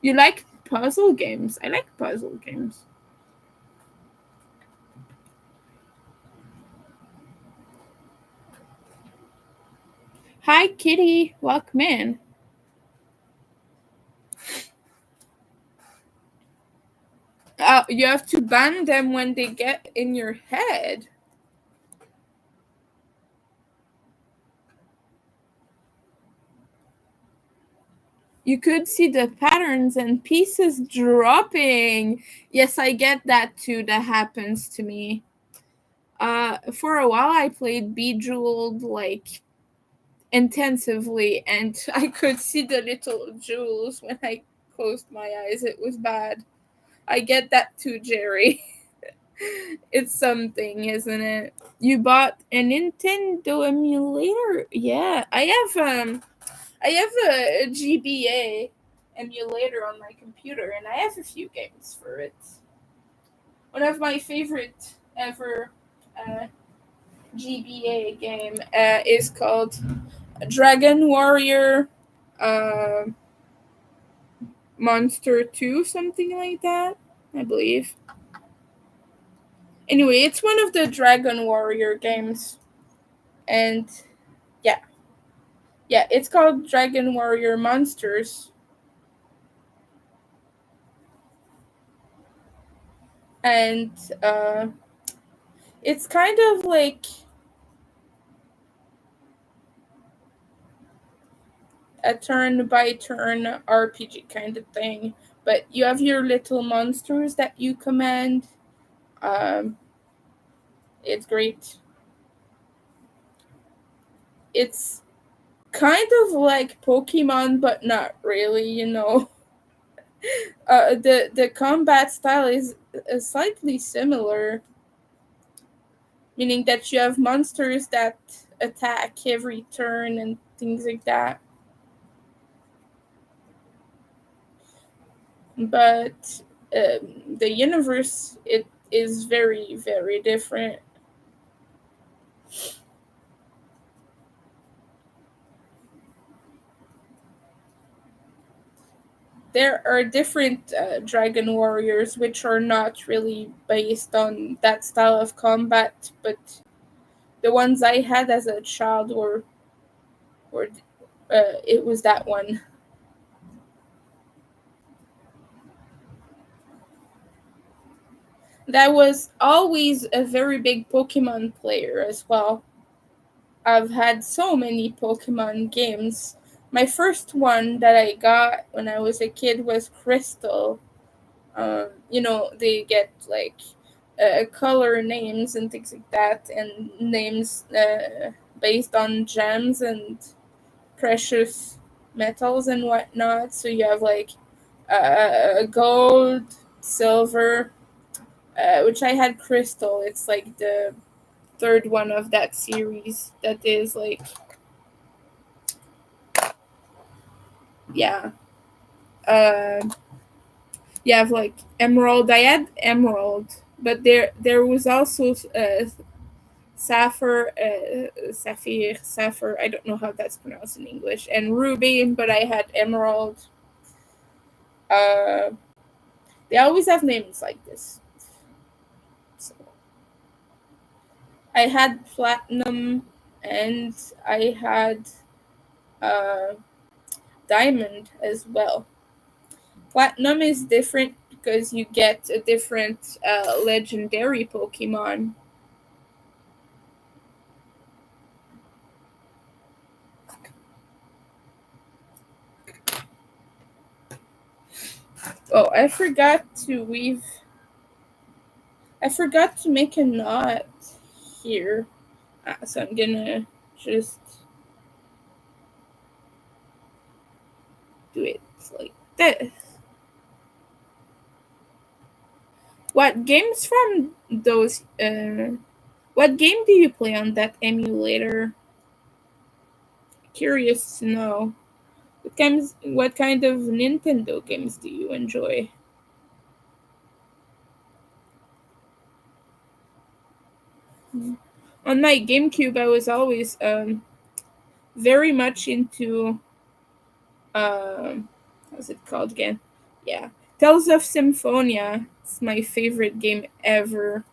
You like puzzle games? I like puzzle games. Hi, Kitty. Welcome in. You have to ban them when they get in your head. You could see the patterns and pieces dropping. Yes, I get that too. That happens to me. For a while, I played Bejeweled like intensively, and I could see the little jewels when I closed my eyes. It was bad. I get that too, Jerry. It's something, isn't it? You bought a Nintendo emulator? Yeah, I have a GBA emulator on my computer, and I have a few games for it. One of my favorite ever GBA game is called Dragon Warrior uh, Monster 2, something like that, I believe. Anyway, it's one of the Dragon Warrior games. And yeah, yeah, it's called Dragon Warrior Monsters. And uh, it's kind of like a turn by turn RPG kind of thing. But you have your little monsters that you command. Um, it's great. It's kind of like Pokemon, but not really, you know. The combat style is slightly similar, meaning that you have monsters that attack every turn and things like that. But the universe, it is very, very different. There are different dragon warriors which are not really based on that style of combat, but the ones I had as a child were it was that one. That was always a very big Pokemon player as well. I've had so many Pokemon games. My first one that I got when I was a kid was Crystal. They get like color names and things like that, and names based on gems and precious metals and whatnot. So you have like gold, silver, which I had crystal. It's like the third one of that series that is like, yeah. Uh, you have like emerald. I had emerald, but there was also sapphire. I don't know how that's pronounced in English, and ruby. But I had emerald. Uh, they always have names like this. So I had platinum, and I had uh, diamond as well. Platinum is different because you get a different legendary Pokemon. Oh, I forgot to make a knot here. So I'm gonna just do it like this. What games from those? What game do you play on that emulator? Curious to know. What kind of Nintendo games do you enjoy? On my GameCube, I was always very much into how's it called again? Yeah, Tales of Symphonia. It's my favorite game ever,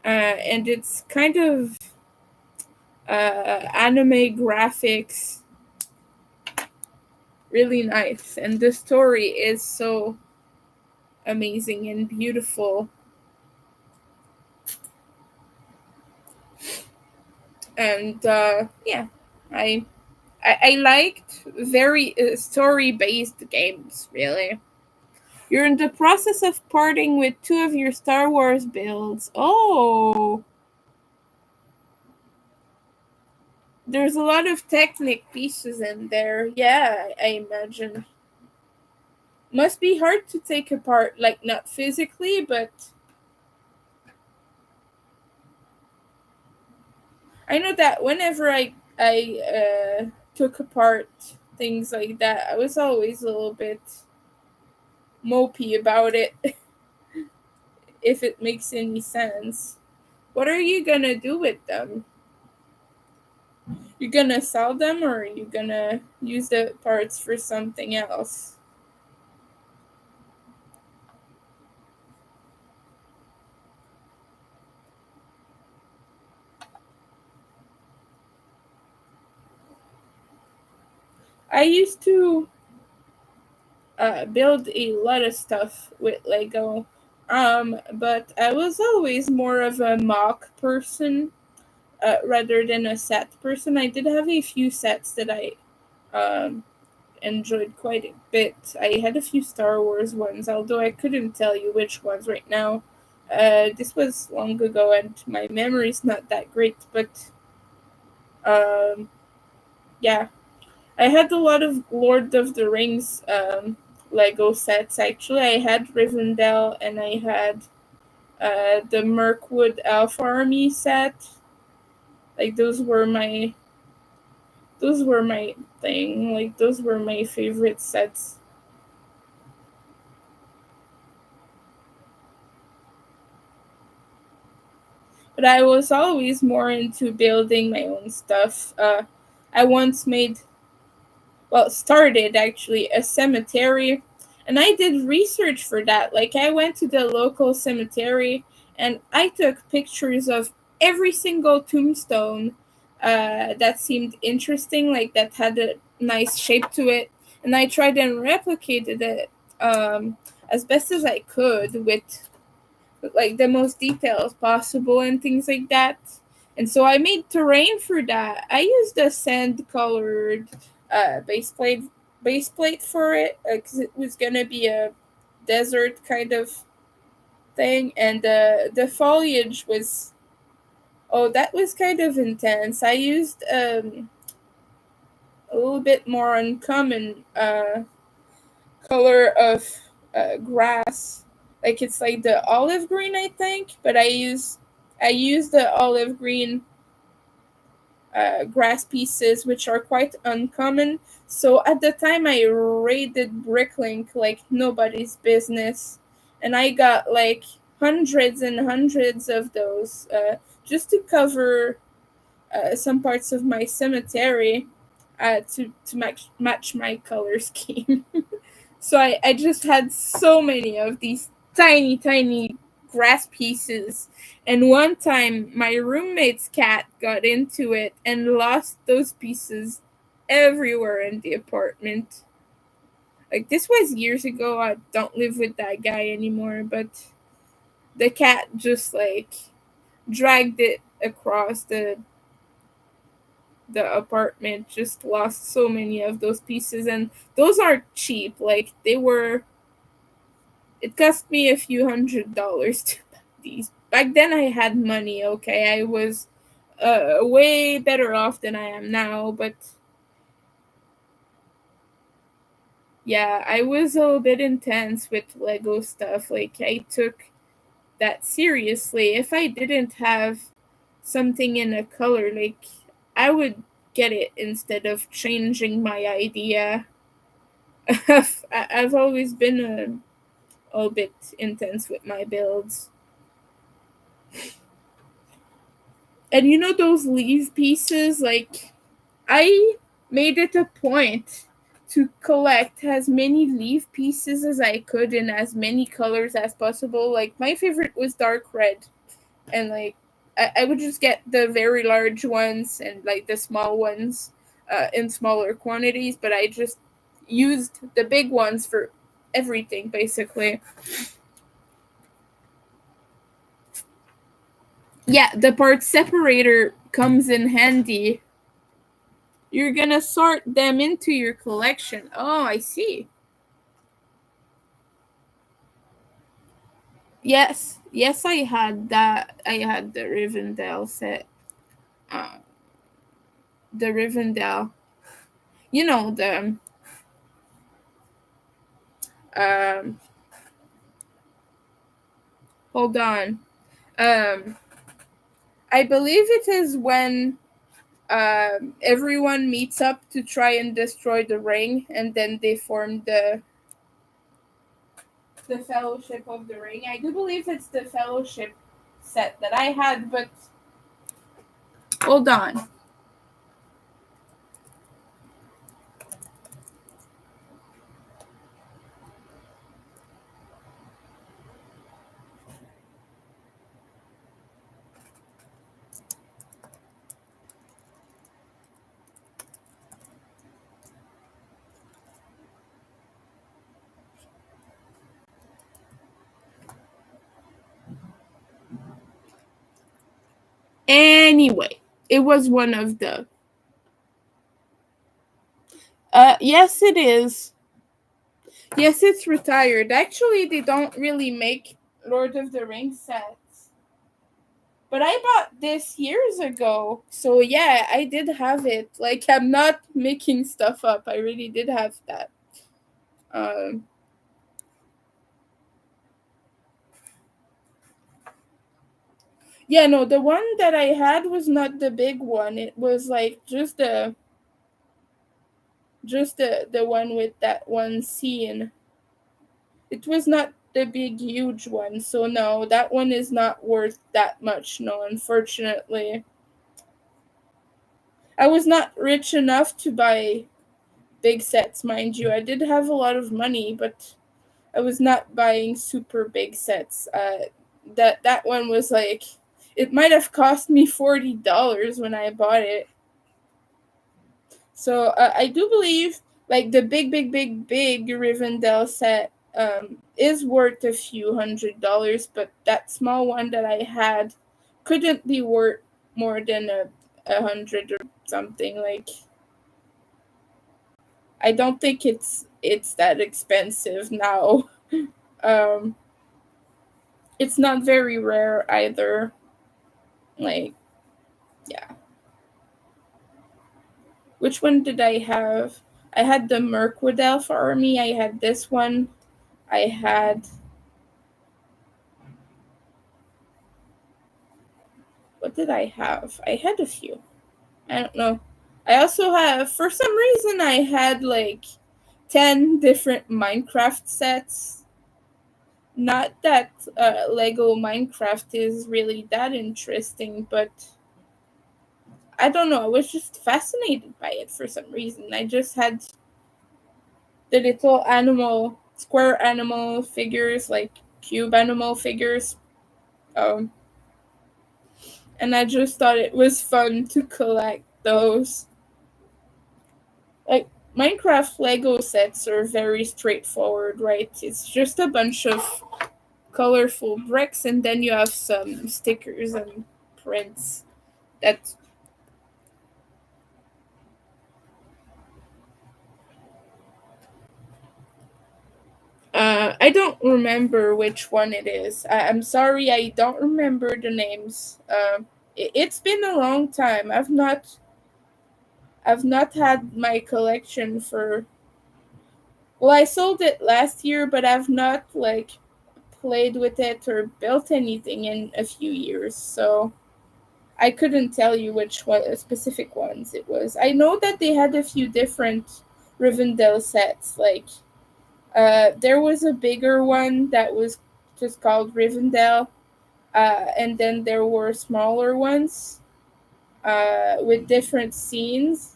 and it's kind of anime graphics, really nice, and the story is so amazing and beautiful. And yeah, I I liked very story based games, really. You're in the process of parting with two of your Star Wars builds. Oh, there's a lot of Technic pieces in there. Yeah, I imagine. Must be hard to take apart, like not physically, but I know that whenever I took apart things like that, I was always a little bit mopey about it, if it makes any sense. What are you gonna do with them? You gonna sell them, or are you gonna use the parts for something else? I used to build a lot of stuff with Lego, but I was always more of a mock person rather than a set person. I did have a few sets that I um, enjoyed quite a bit. I had a few Star Wars ones, although I couldn't tell you which ones right now. This was long ago, and my memory's not that great. But um, yeah, I had a lot of Lord of the Rings Lego sets. Actually, I had Rivendell, and I had the Mirkwood Elf Army set. Like those were my thing. Like those were my favorite sets. But I was always more into building my own stuff. I once made, well, started actually a cemetery, and I did research for that. Like, I went to the local cemetery and I took pictures of every single tombstone that seemed interesting, like that had a nice shape to it, and I tried and replicated it as best as I could with like the most details possible and things like that. And so I made terrain for that. I used a sand colored uh, base plate base plate for it because it was gonna be a desert kind of thing, and the foliage was, oh, that was kind of intense. I used a little bit more uncommon color of grass. Like it's like the olive green, I think, but I use the olive green grass pieces, which are quite uncommon. So at the time, I raided Bricklink like nobody's business, and I got like hundreds and hundreds of those just to cover some parts of my cemetery to match my color scheme. So I just had so many of these tiny, tiny grass pieces. And one time, my roommate's cat got into it and lost those pieces everywhere in the apartment. Like, this was years ago. I don't live with that guy anymore, but the cat just, like, dragged it across the apartment, just lost so many of those pieces. And those are cheap. Like, they were, it cost me a few $100s to buy these. Back then, I had money. Okay, I was way better off than I am now. But yeah, I was a little bit intense with Lego stuff. Like I took that seriously. If I didn't have something in a color, like I would get it instead of changing my idea. I've always been a little bit intense with my builds. And you know those leaf pieces? Like, I made it a point to collect as many leaf pieces as I could in as many colors as possible. Like, my favorite was dark red. And, like, I would just get the very large ones and, like, the small ones in smaller quantities. But I just used the big ones for everything, basically. Yeah, the part separator comes in handy. You're gonna sort them into your collection. Oh, I see. Yes, I had that. I had the Rivendell set. Uh, the Rivendell. You know the um. Hold on. Um, I believe it is when everyone meets up to try and destroy the ring, and then they form the Fellowship of the Ring. I do believe it's the Fellowship set that I had, but hold on. Anyway, it was one of the... yes, it is. Yes, it's retired. Actually, they don't really make Lord of the Rings sets. But I bought this years ago. So yeah, I did have it. Like, I'm not making stuff up. I really did have that. Yeah, no, the one that I had was not the big one. It was like just the one with that one scene. It was not the big huge one. So no, that one is not worth that much. No, unfortunately. I was not rich enough to buy big sets, mind you. I did have a lot of money, but I was not buying super big sets. That one was like, it might have cost me $40 when I bought it. So I do believe like the big Rivendell set is worth a few $100s, but that small one that I had couldn't be worth more than a hundred or something. Like, I don't think it's that expensive now. Um, it's not very rare either. Like, yeah. Which one did I have? I had the Mirkwood Elf Army. I had this one. I had... What did I have? I had a few. I don't know. I also have, for some reason, I had like 10 different Minecraft sets. Not that Lego Minecraft is really that interesting, but I don't know. I was just fascinated by it for some reason. I just had the little square animal figures, like cube animal figures. Um, and I just thought it was fun to collect those. Like, Minecraft Lego sets are very straightforward, right? It's just a bunch of colorful bricks, and then you have some stickers and prints. That I don't remember which one it is. I'm sorry, I don't remember the names. It's been a long time. I've not had my collection for... Well, I sold it last year, but I've not like played with it or built anything in a few years. So I couldn't tell you which one specific ones it was. I know that they had a few different Rivendell sets. Like, there was a bigger one that was just called Rivendell, and then there were smaller ones with different scenes.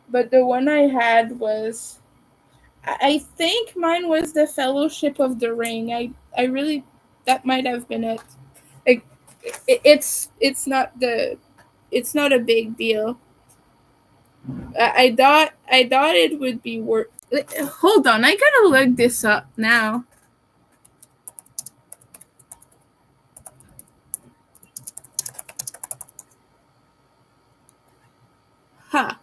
But the one I had was, I think mine was the Fellowship of the Ring. I really, that might have been it. Like, it's not a big deal. I thought it would be worth. Hold on, I gotta look this up now. Huh.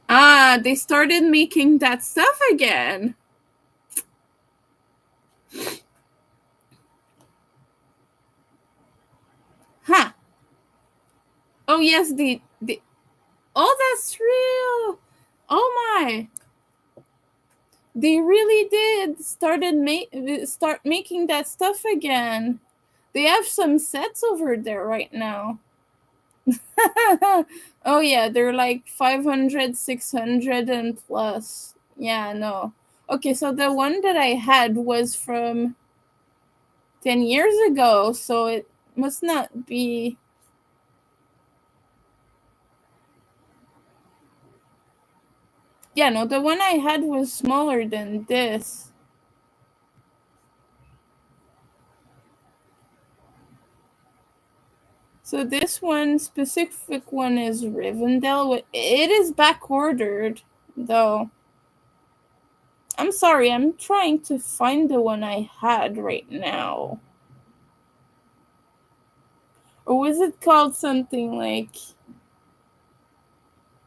Ah, they started making that stuff again. Huh. Oh yes, the oh, that's real. Oh my. They really did start making that stuff again. They have some sets over there right now. Oh yeah, they're like 500, 600 and plus. Yeah, no. Okay, so the one that I had was from 10 years ago, so it must not be... Yeah, no, the one I had was smaller than this. So this one, specific one, is Rivendell. It is back ordered, though. I'm sorry, I'm trying to find the one I had right now. was it called something like...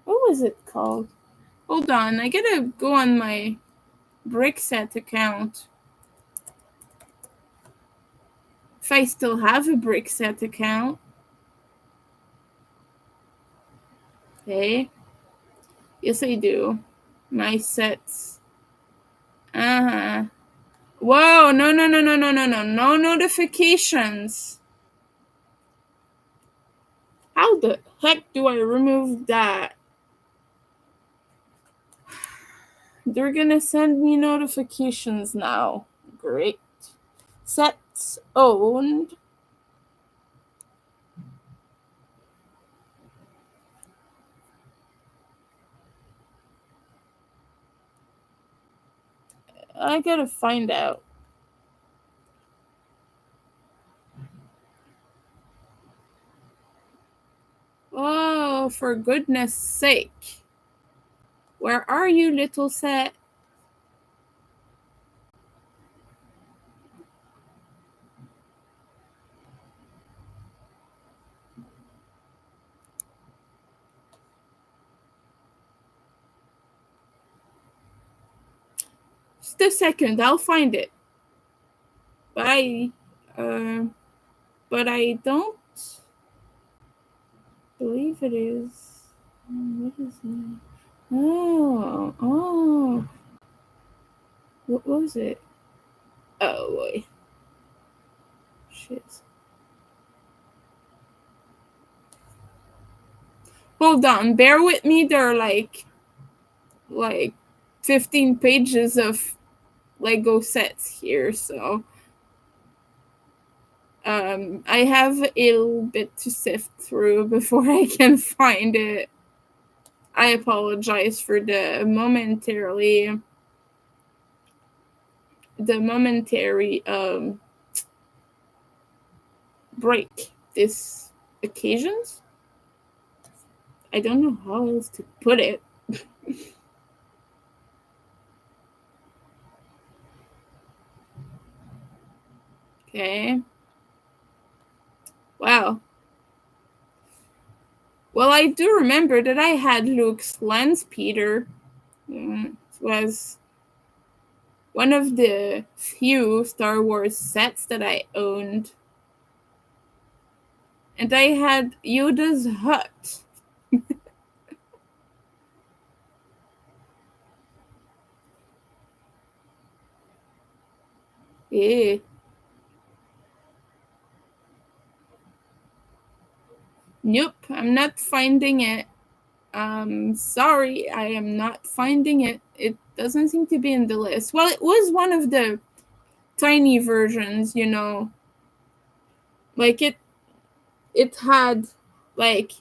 What was it called? Hold on, I gotta go on my Brickset account. If I still have a Brickset account. Okay. Yes, I do. My sets. Uh-huh. Whoa, no. No notifications. How the heck do I remove that? They're gonna send me notifications now. Great. Sets owned. I gotta find out. Oh, for goodness sake. Where are you, little set? Just a second, I'll find it. But I don't believe it is. What is it? Oh. What was it? Oh boy. Shit. Hold on, bear with me. There are like 15 pages of Lego sets here, so I have a little bit to sift through before I can find it. I apologize for the momentary break this occasions. I don't know how else to put it. Okay. Wow. Well, I do remember that I had Luke's Lens Peter. It was one of the few Star Wars sets that I owned. And I had Yoda's hut. Yeah. Nope, I'm not finding it. Sorry, I am not finding it. It doesn't seem to be in the list. Well, it was one of the tiny versions, you know. Like it had like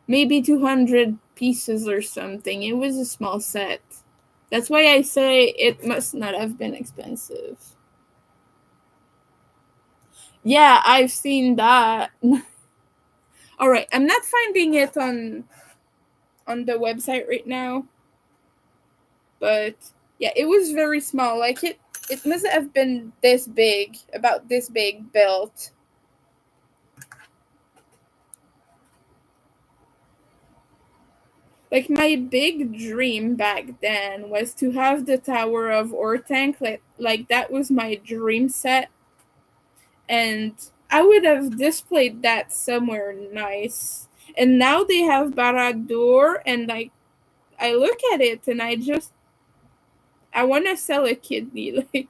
maybe 200 pieces or something. It was a small set. That's why I say it must not have been expensive. Yeah, I've seen that. All right, I'm not finding it on the website right now. But yeah, it was very small. Like it must have been this big, about this big built. Like my big dream back then was to have the Tower of Ortank. Like that was my dream set. And I would have displayed that somewhere nice. And now they have Barad-dûr, and like I look at it and I want to sell a kidney. Like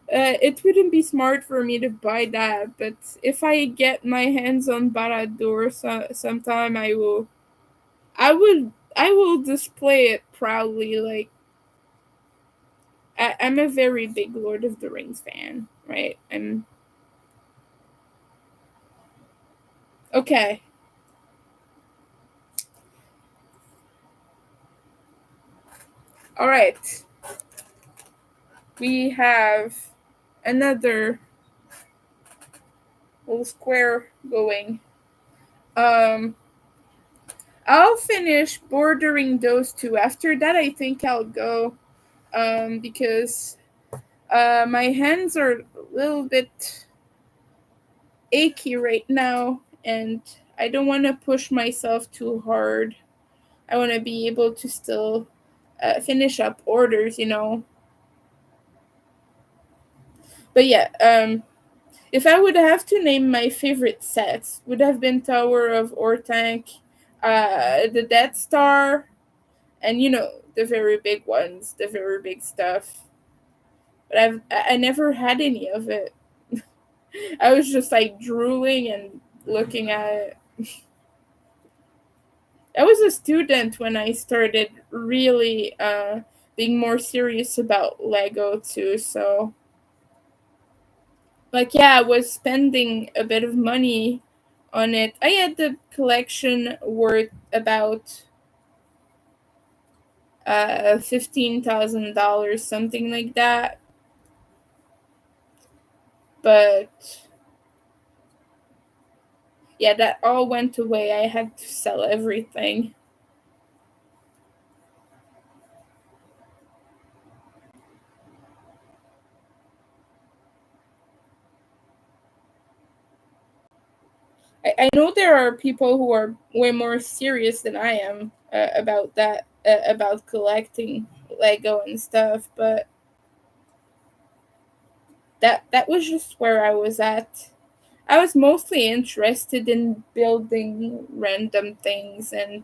it wouldn't be smart for me to buy that, but if I get my hands on Barad-dûr sometime, I will display it proudly. Like I'm a very big Lord of the Rings fan, right? Okay. All right. We have another little square going. I'll finish bordering those two. After that, I think I'll go because my hands are a little bit achy right now, and I don't want to push myself too hard. I want to be able to still finish up orders, you know. But yeah, if I would have to name my favorite sets, would have been Tower of Ortank, the Death Star, and you know the very big ones, the very big stuff. But I never had any of it. I was just like drooling and looking at it. I was a student when I started really being more serious about Lego too. So like yeah, I was spending a bit of money on it. I had the collection worth about $15,000, something like that. But yeah, that all went away. I had to sell everything. I know there are people who are way more serious than I am about that, about collecting Lego and stuff, but that was just where I was at. I was mostly interested in building random things and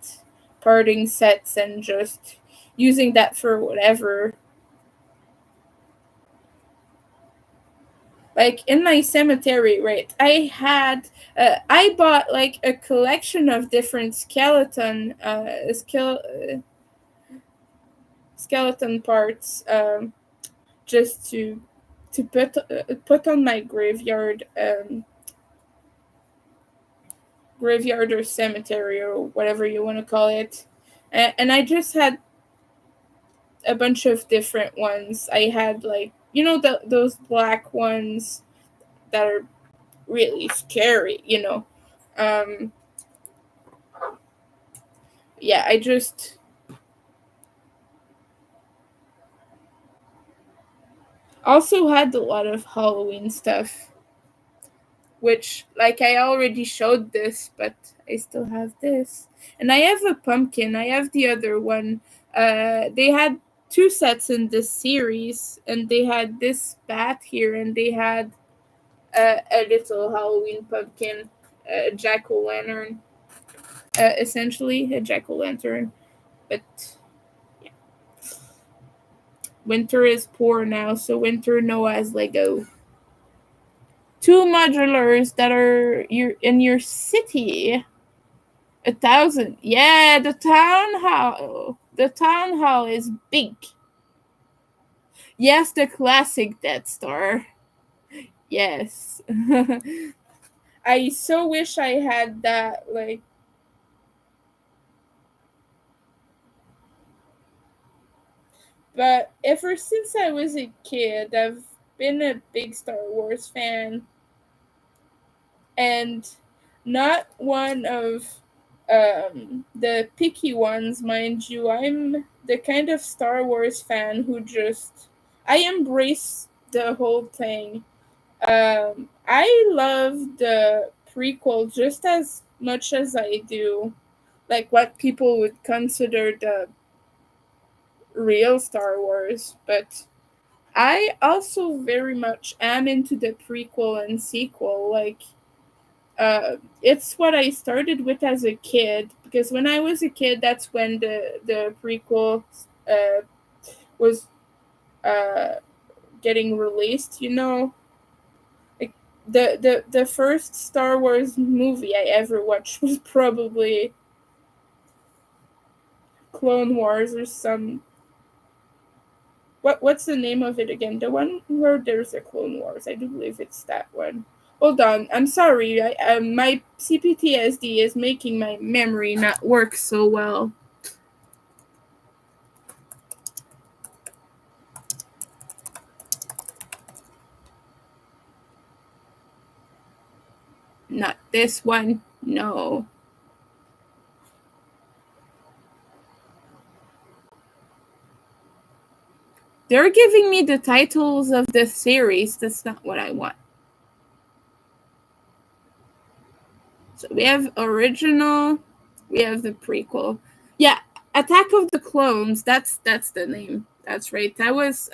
parting sets and just using that for whatever. Like in my cemetery, right? I bought like a collection of different skeleton parts, just to put on my graveyard or cemetery or whatever you want to call it. And I just had a bunch of different ones. I had like you know those black ones that are really scary, you know. Um, yeah, I just also had a lot of Halloween stuff, which like I already showed this, but I still have this. And I have a pumpkin. I have the other one. They had two sets in this series, and they had this bat here, and they had a little Halloween pumpkin, a jack o' lantern, essentially a jack o' lantern. But yeah, winter is poor now, so winter no as Lego. Two modulars that are in your city. 1,000. Yeah, the town hall. The town hall is big. Yes, the classic Death Star. Yes. I so wish I had that. Like, but ever since I was a kid, I've been a big Star Wars fan, and not one of the picky ones, mind you. I'm the kind of Star Wars fan who just I embrace the whole thing. I love the prequel just as much as I do like what people would consider the real Star Wars, but I also very much am into the prequel and sequel. Like, it's what I started with as a kid because when I was a kid, that's when the prequel was uh, getting released. You know, like the first Star Wars movie I ever watched was probably Clone Wars or some. What's the name of it again? The one where there's a Clone Wars. I do believe it's that one. Hold on. I'm sorry. My CPTSD is making my memory not work so well. Not this one. No. They're giving me the titles of the series. That's not what I want. So we have original, we have the prequel. Yeah, Attack of the Clones. That's the name. That's right. I was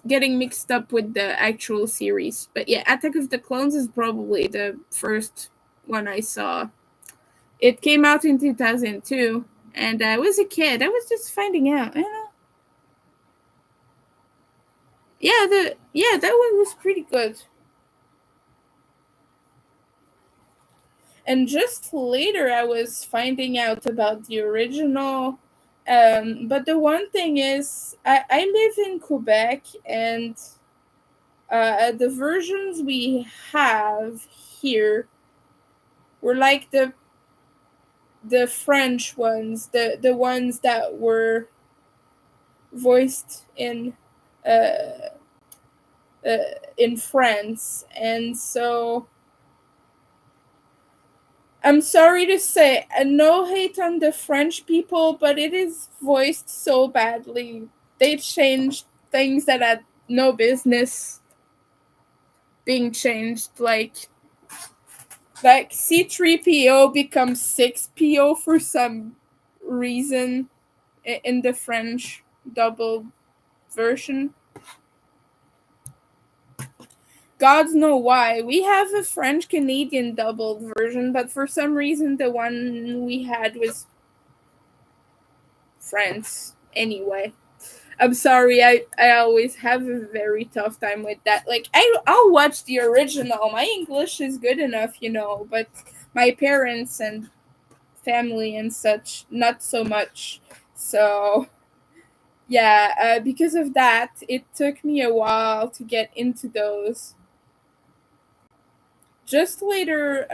getting mixed up with the actual series. But yeah, Attack of the Clones is probably the first one I saw. It came out in 2002, and I was a kid. I was just finding out. Yeah, that one was pretty good. And just later, I was finding out about the original. But the one thing is, I live in Quebec, and the versions we have here were like the French ones, the ones that were voiced uh, uh, in France, and so I'm sorry to say, no hate on the French people, but it is voiced so badly. They changed things that had no business being changed, like C3PO becomes 6PO for some reason in the French double version. Gods know why. We have a French Canadian doubled version, but for some reason the one we had was France anyway. I'm sorry, I always have a very tough time with that. Like I'll watch the original. My English is good enough, but my parents and family and such not so much. So yeah, because of that, it took me a while to get into those. Just later,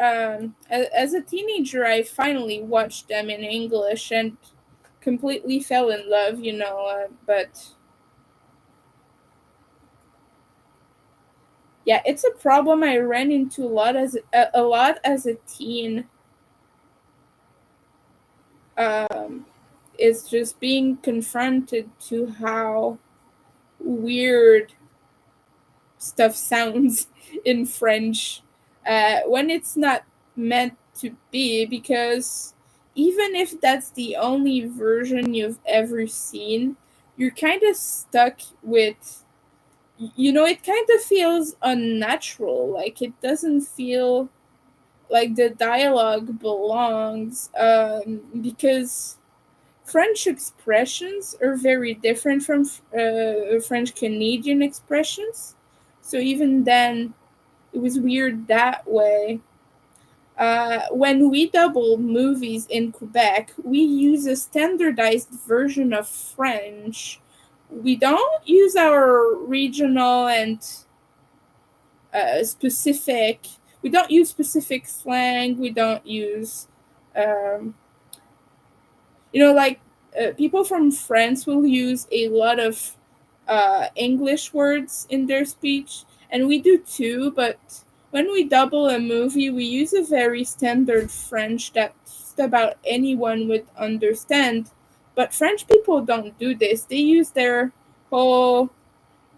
as a teenager, I finally watched them in English and completely fell in love, but yeah, it's a problem I ran into a lot as a teen. Um, it's just being confronted to how weird stuff sounds in French when it's not meant to be, because even if that's the only version you've ever seen, you're kind of stuck with, it kind of feels unnatural. Like it doesn't feel like the dialogue belongs, because French expressions are very different from French Canadian expressions. So even then, it was weird that way. When we double movies in Quebec, we use a standardized version of French. We don't use our regional and specific. We don't use specific slang. We don't use um, like people from France will use a lot of English words in their speech, and we do too. But when we double a movie, we use a very standard French that just about anyone would understand. But French people don't do this. They use their whole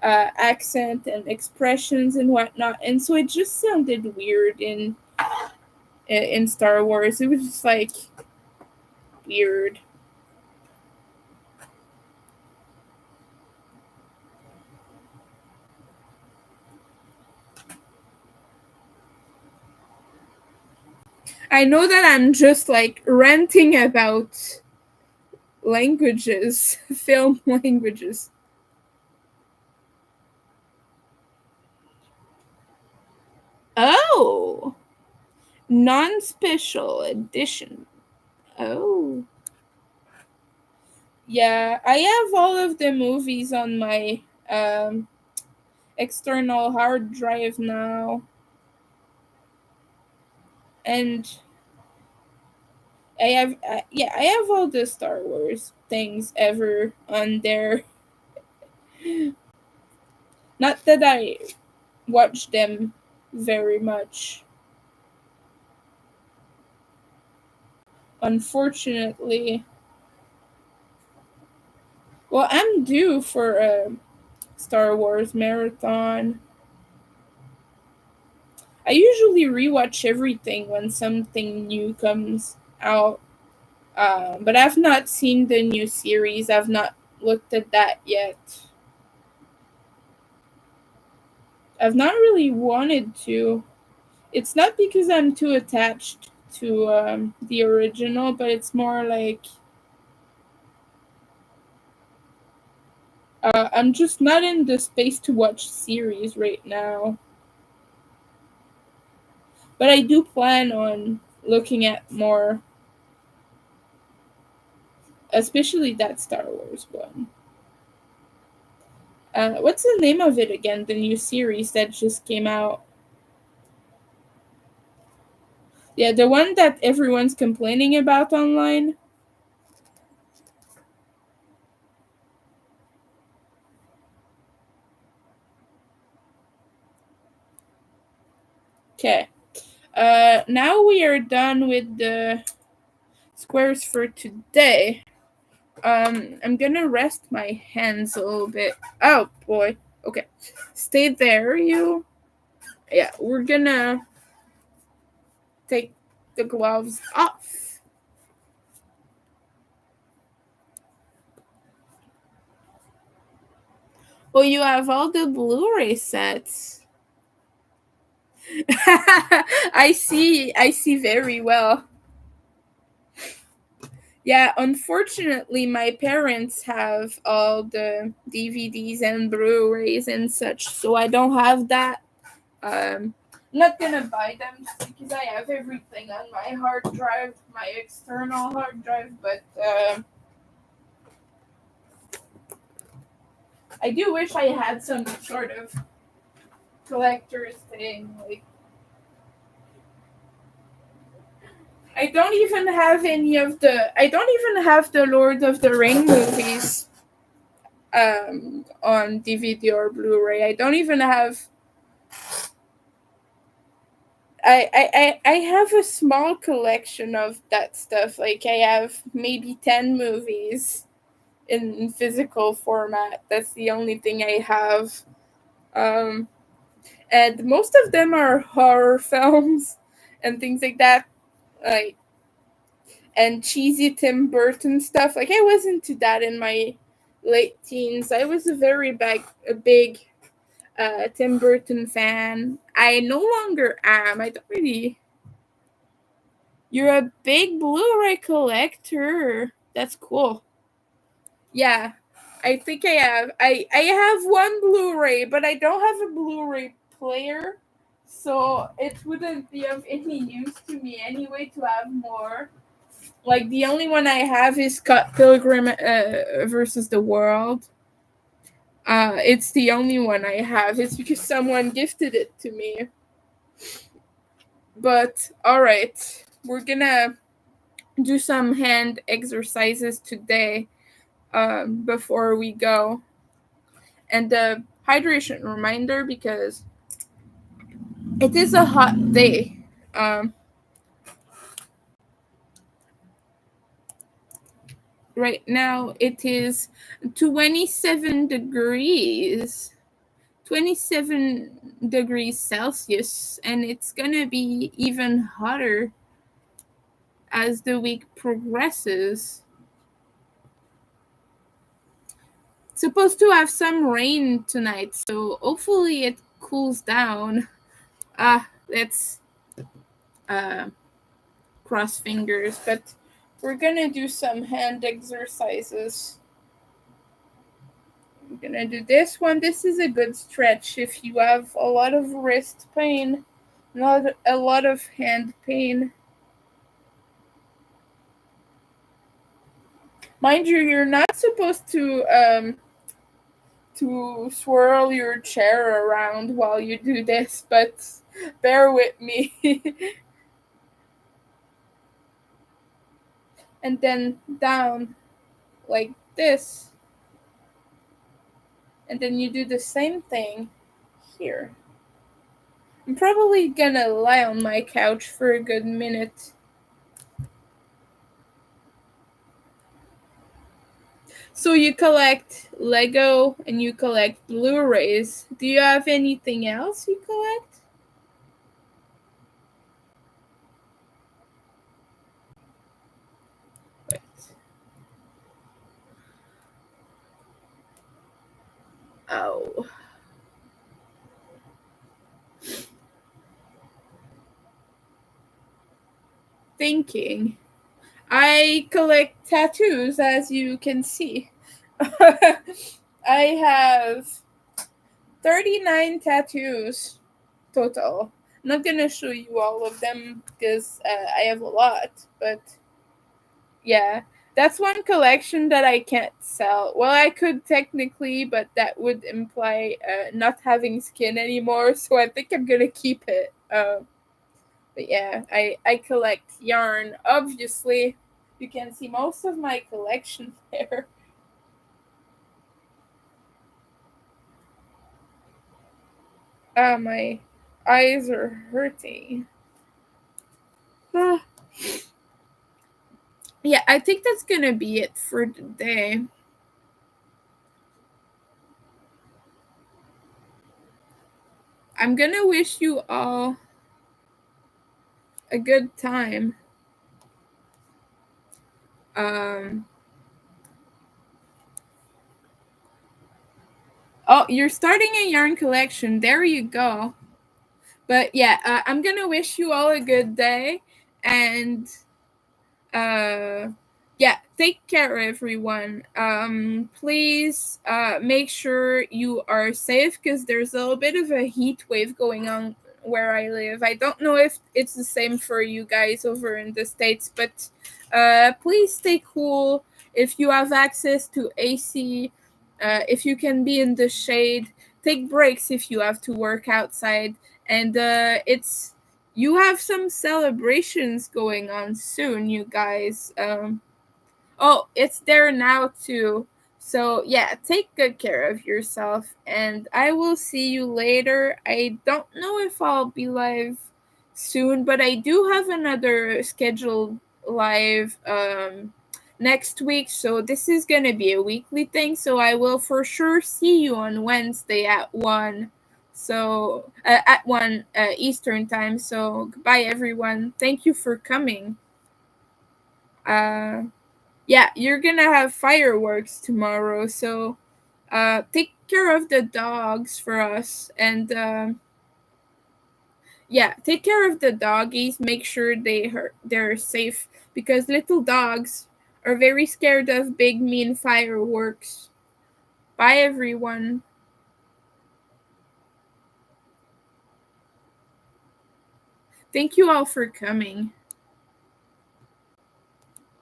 accent and expressions and whatnot, and so it just sounded weird in Star Wars. It was just like weird. I know that I'm just like ranting about languages, film languages. Oh, non special edition. Oh, yeah. I have all of the movies on my um, external hard drive now. And I have all the Star Wars things ever on there. Not that I watch them very much, unfortunately. Well, I'm due for a Star Wars marathon. I usually rewatch everything when something new comes out. But I've not seen the new series. I've not looked at that yet. I've not really wanted to. It's not because I'm too attached to the original, but it's more like I'm just not in the space to watch series right now. But I do plan on looking at more, especially that Star Wars one. What's the name of it again? The new series that just came out. Yeah, the one that everyone's complaining about online. Okay. Now we are done with the squares for today. I'm gonna rest my hands a little bit. Oh boy. Okay. Stay there, you. Yeah, we're gonna take the gloves off. Oh, you have all the Blu-ray sets. I see very well. Yeah, unfortunately, my parents have all the DVDs and Blu-rays and such, so I don't have that. I'm not gonna buy them just because I have everything on my hard drive, my external hard drive, but I do wish I had some sort of collector's thing. Like, I don't even have any of the. I don't even have the Lord of the Ring movies on DVD or Blu-ray. I don't even have. I have a small collection of that stuff. Like, I have maybe 10 movies in physical format. That's the only thing I have. Um, and most of them are horror films and things like that. Like, and cheesy Tim Burton stuff. Like, I was into that in my late teens. I was a big Tim Burton fan. I no longer am. I don't really. You're a big Blu-ray collector. That's cool. Yeah, I think I have. I have one Blu-ray, but I don't have a Blu-ray player, so it wouldn't be of any use to me anyway to have more. Like, the only one I have is Scott Pilgrim versus the World. It's the only one I have. It's because someone gifted it to me. But all right, we're gonna do some hand exercises today before we go. And the hydration reminder, because it is a hot day. Right now it is 27 degrees. 27 degrees Celsius, and it's gonna be even hotter as the week progresses. It's supposed to have some rain tonight, so hopefully it cools down. Let's cross fingers, but we're gonna do some hand exercises. I'm gonna do this one. This is a good stretch if you have a lot of wrist pain, not a lot of hand pain. Mind you, you're not supposed to swirl your chair around while you do this, but bear with me. And then down like this. And then you do the same thing here. I'm probably gonna lie on my couch for a good minute. So you collect Lego and you collect Blu-rays. Do you have anything else you collect? Oh, thinking. I collect tattoos, as you can see. I have 39 tattoos total. I'm not gonna show you all of them because I have a lot, but yeah, that's one collection that I can't sell. Well, I could technically, but that would imply not having skin anymore, so I think I'm gonna keep it. But yeah, I collect yarn. Obviously, you can see most of my collection there. My eyes are hurting. Ah, yeah, I think that's gonna be it for today. I'm gonna wish you all a good time. Um, oh, you're starting a yarn collection. There you go. But yeah, I'm gonna wish you all a good day, and uh yeah, take care everyone. Please make sure you are safe because there's a little bit of a heat wave going on where I live. I don't know if it's the same for you guys over in the States, but please stay cool. If you have access to AC, if you can be in the shade, take breaks if you have to work outside. And it's you have some celebrations going on soon, you guys. Oh, it's there now too. So yeah, take good care of yourself, and I will see you later. I don't know if I'll be live soon, but I do have another scheduled live next week. So this is gonna be a weekly thing. So I will for sure see you on Wednesday at 1. So at 1 Eastern time. So goodbye everyone. Thank you for coming. Uh yeah, you're gonna have fireworks tomorrow, so take care of the dogs for us, and yeah, take care of the doggies. Make sure they're safe because little dogs are very scared of big mean fireworks. Bye everyone. Thank you all for coming.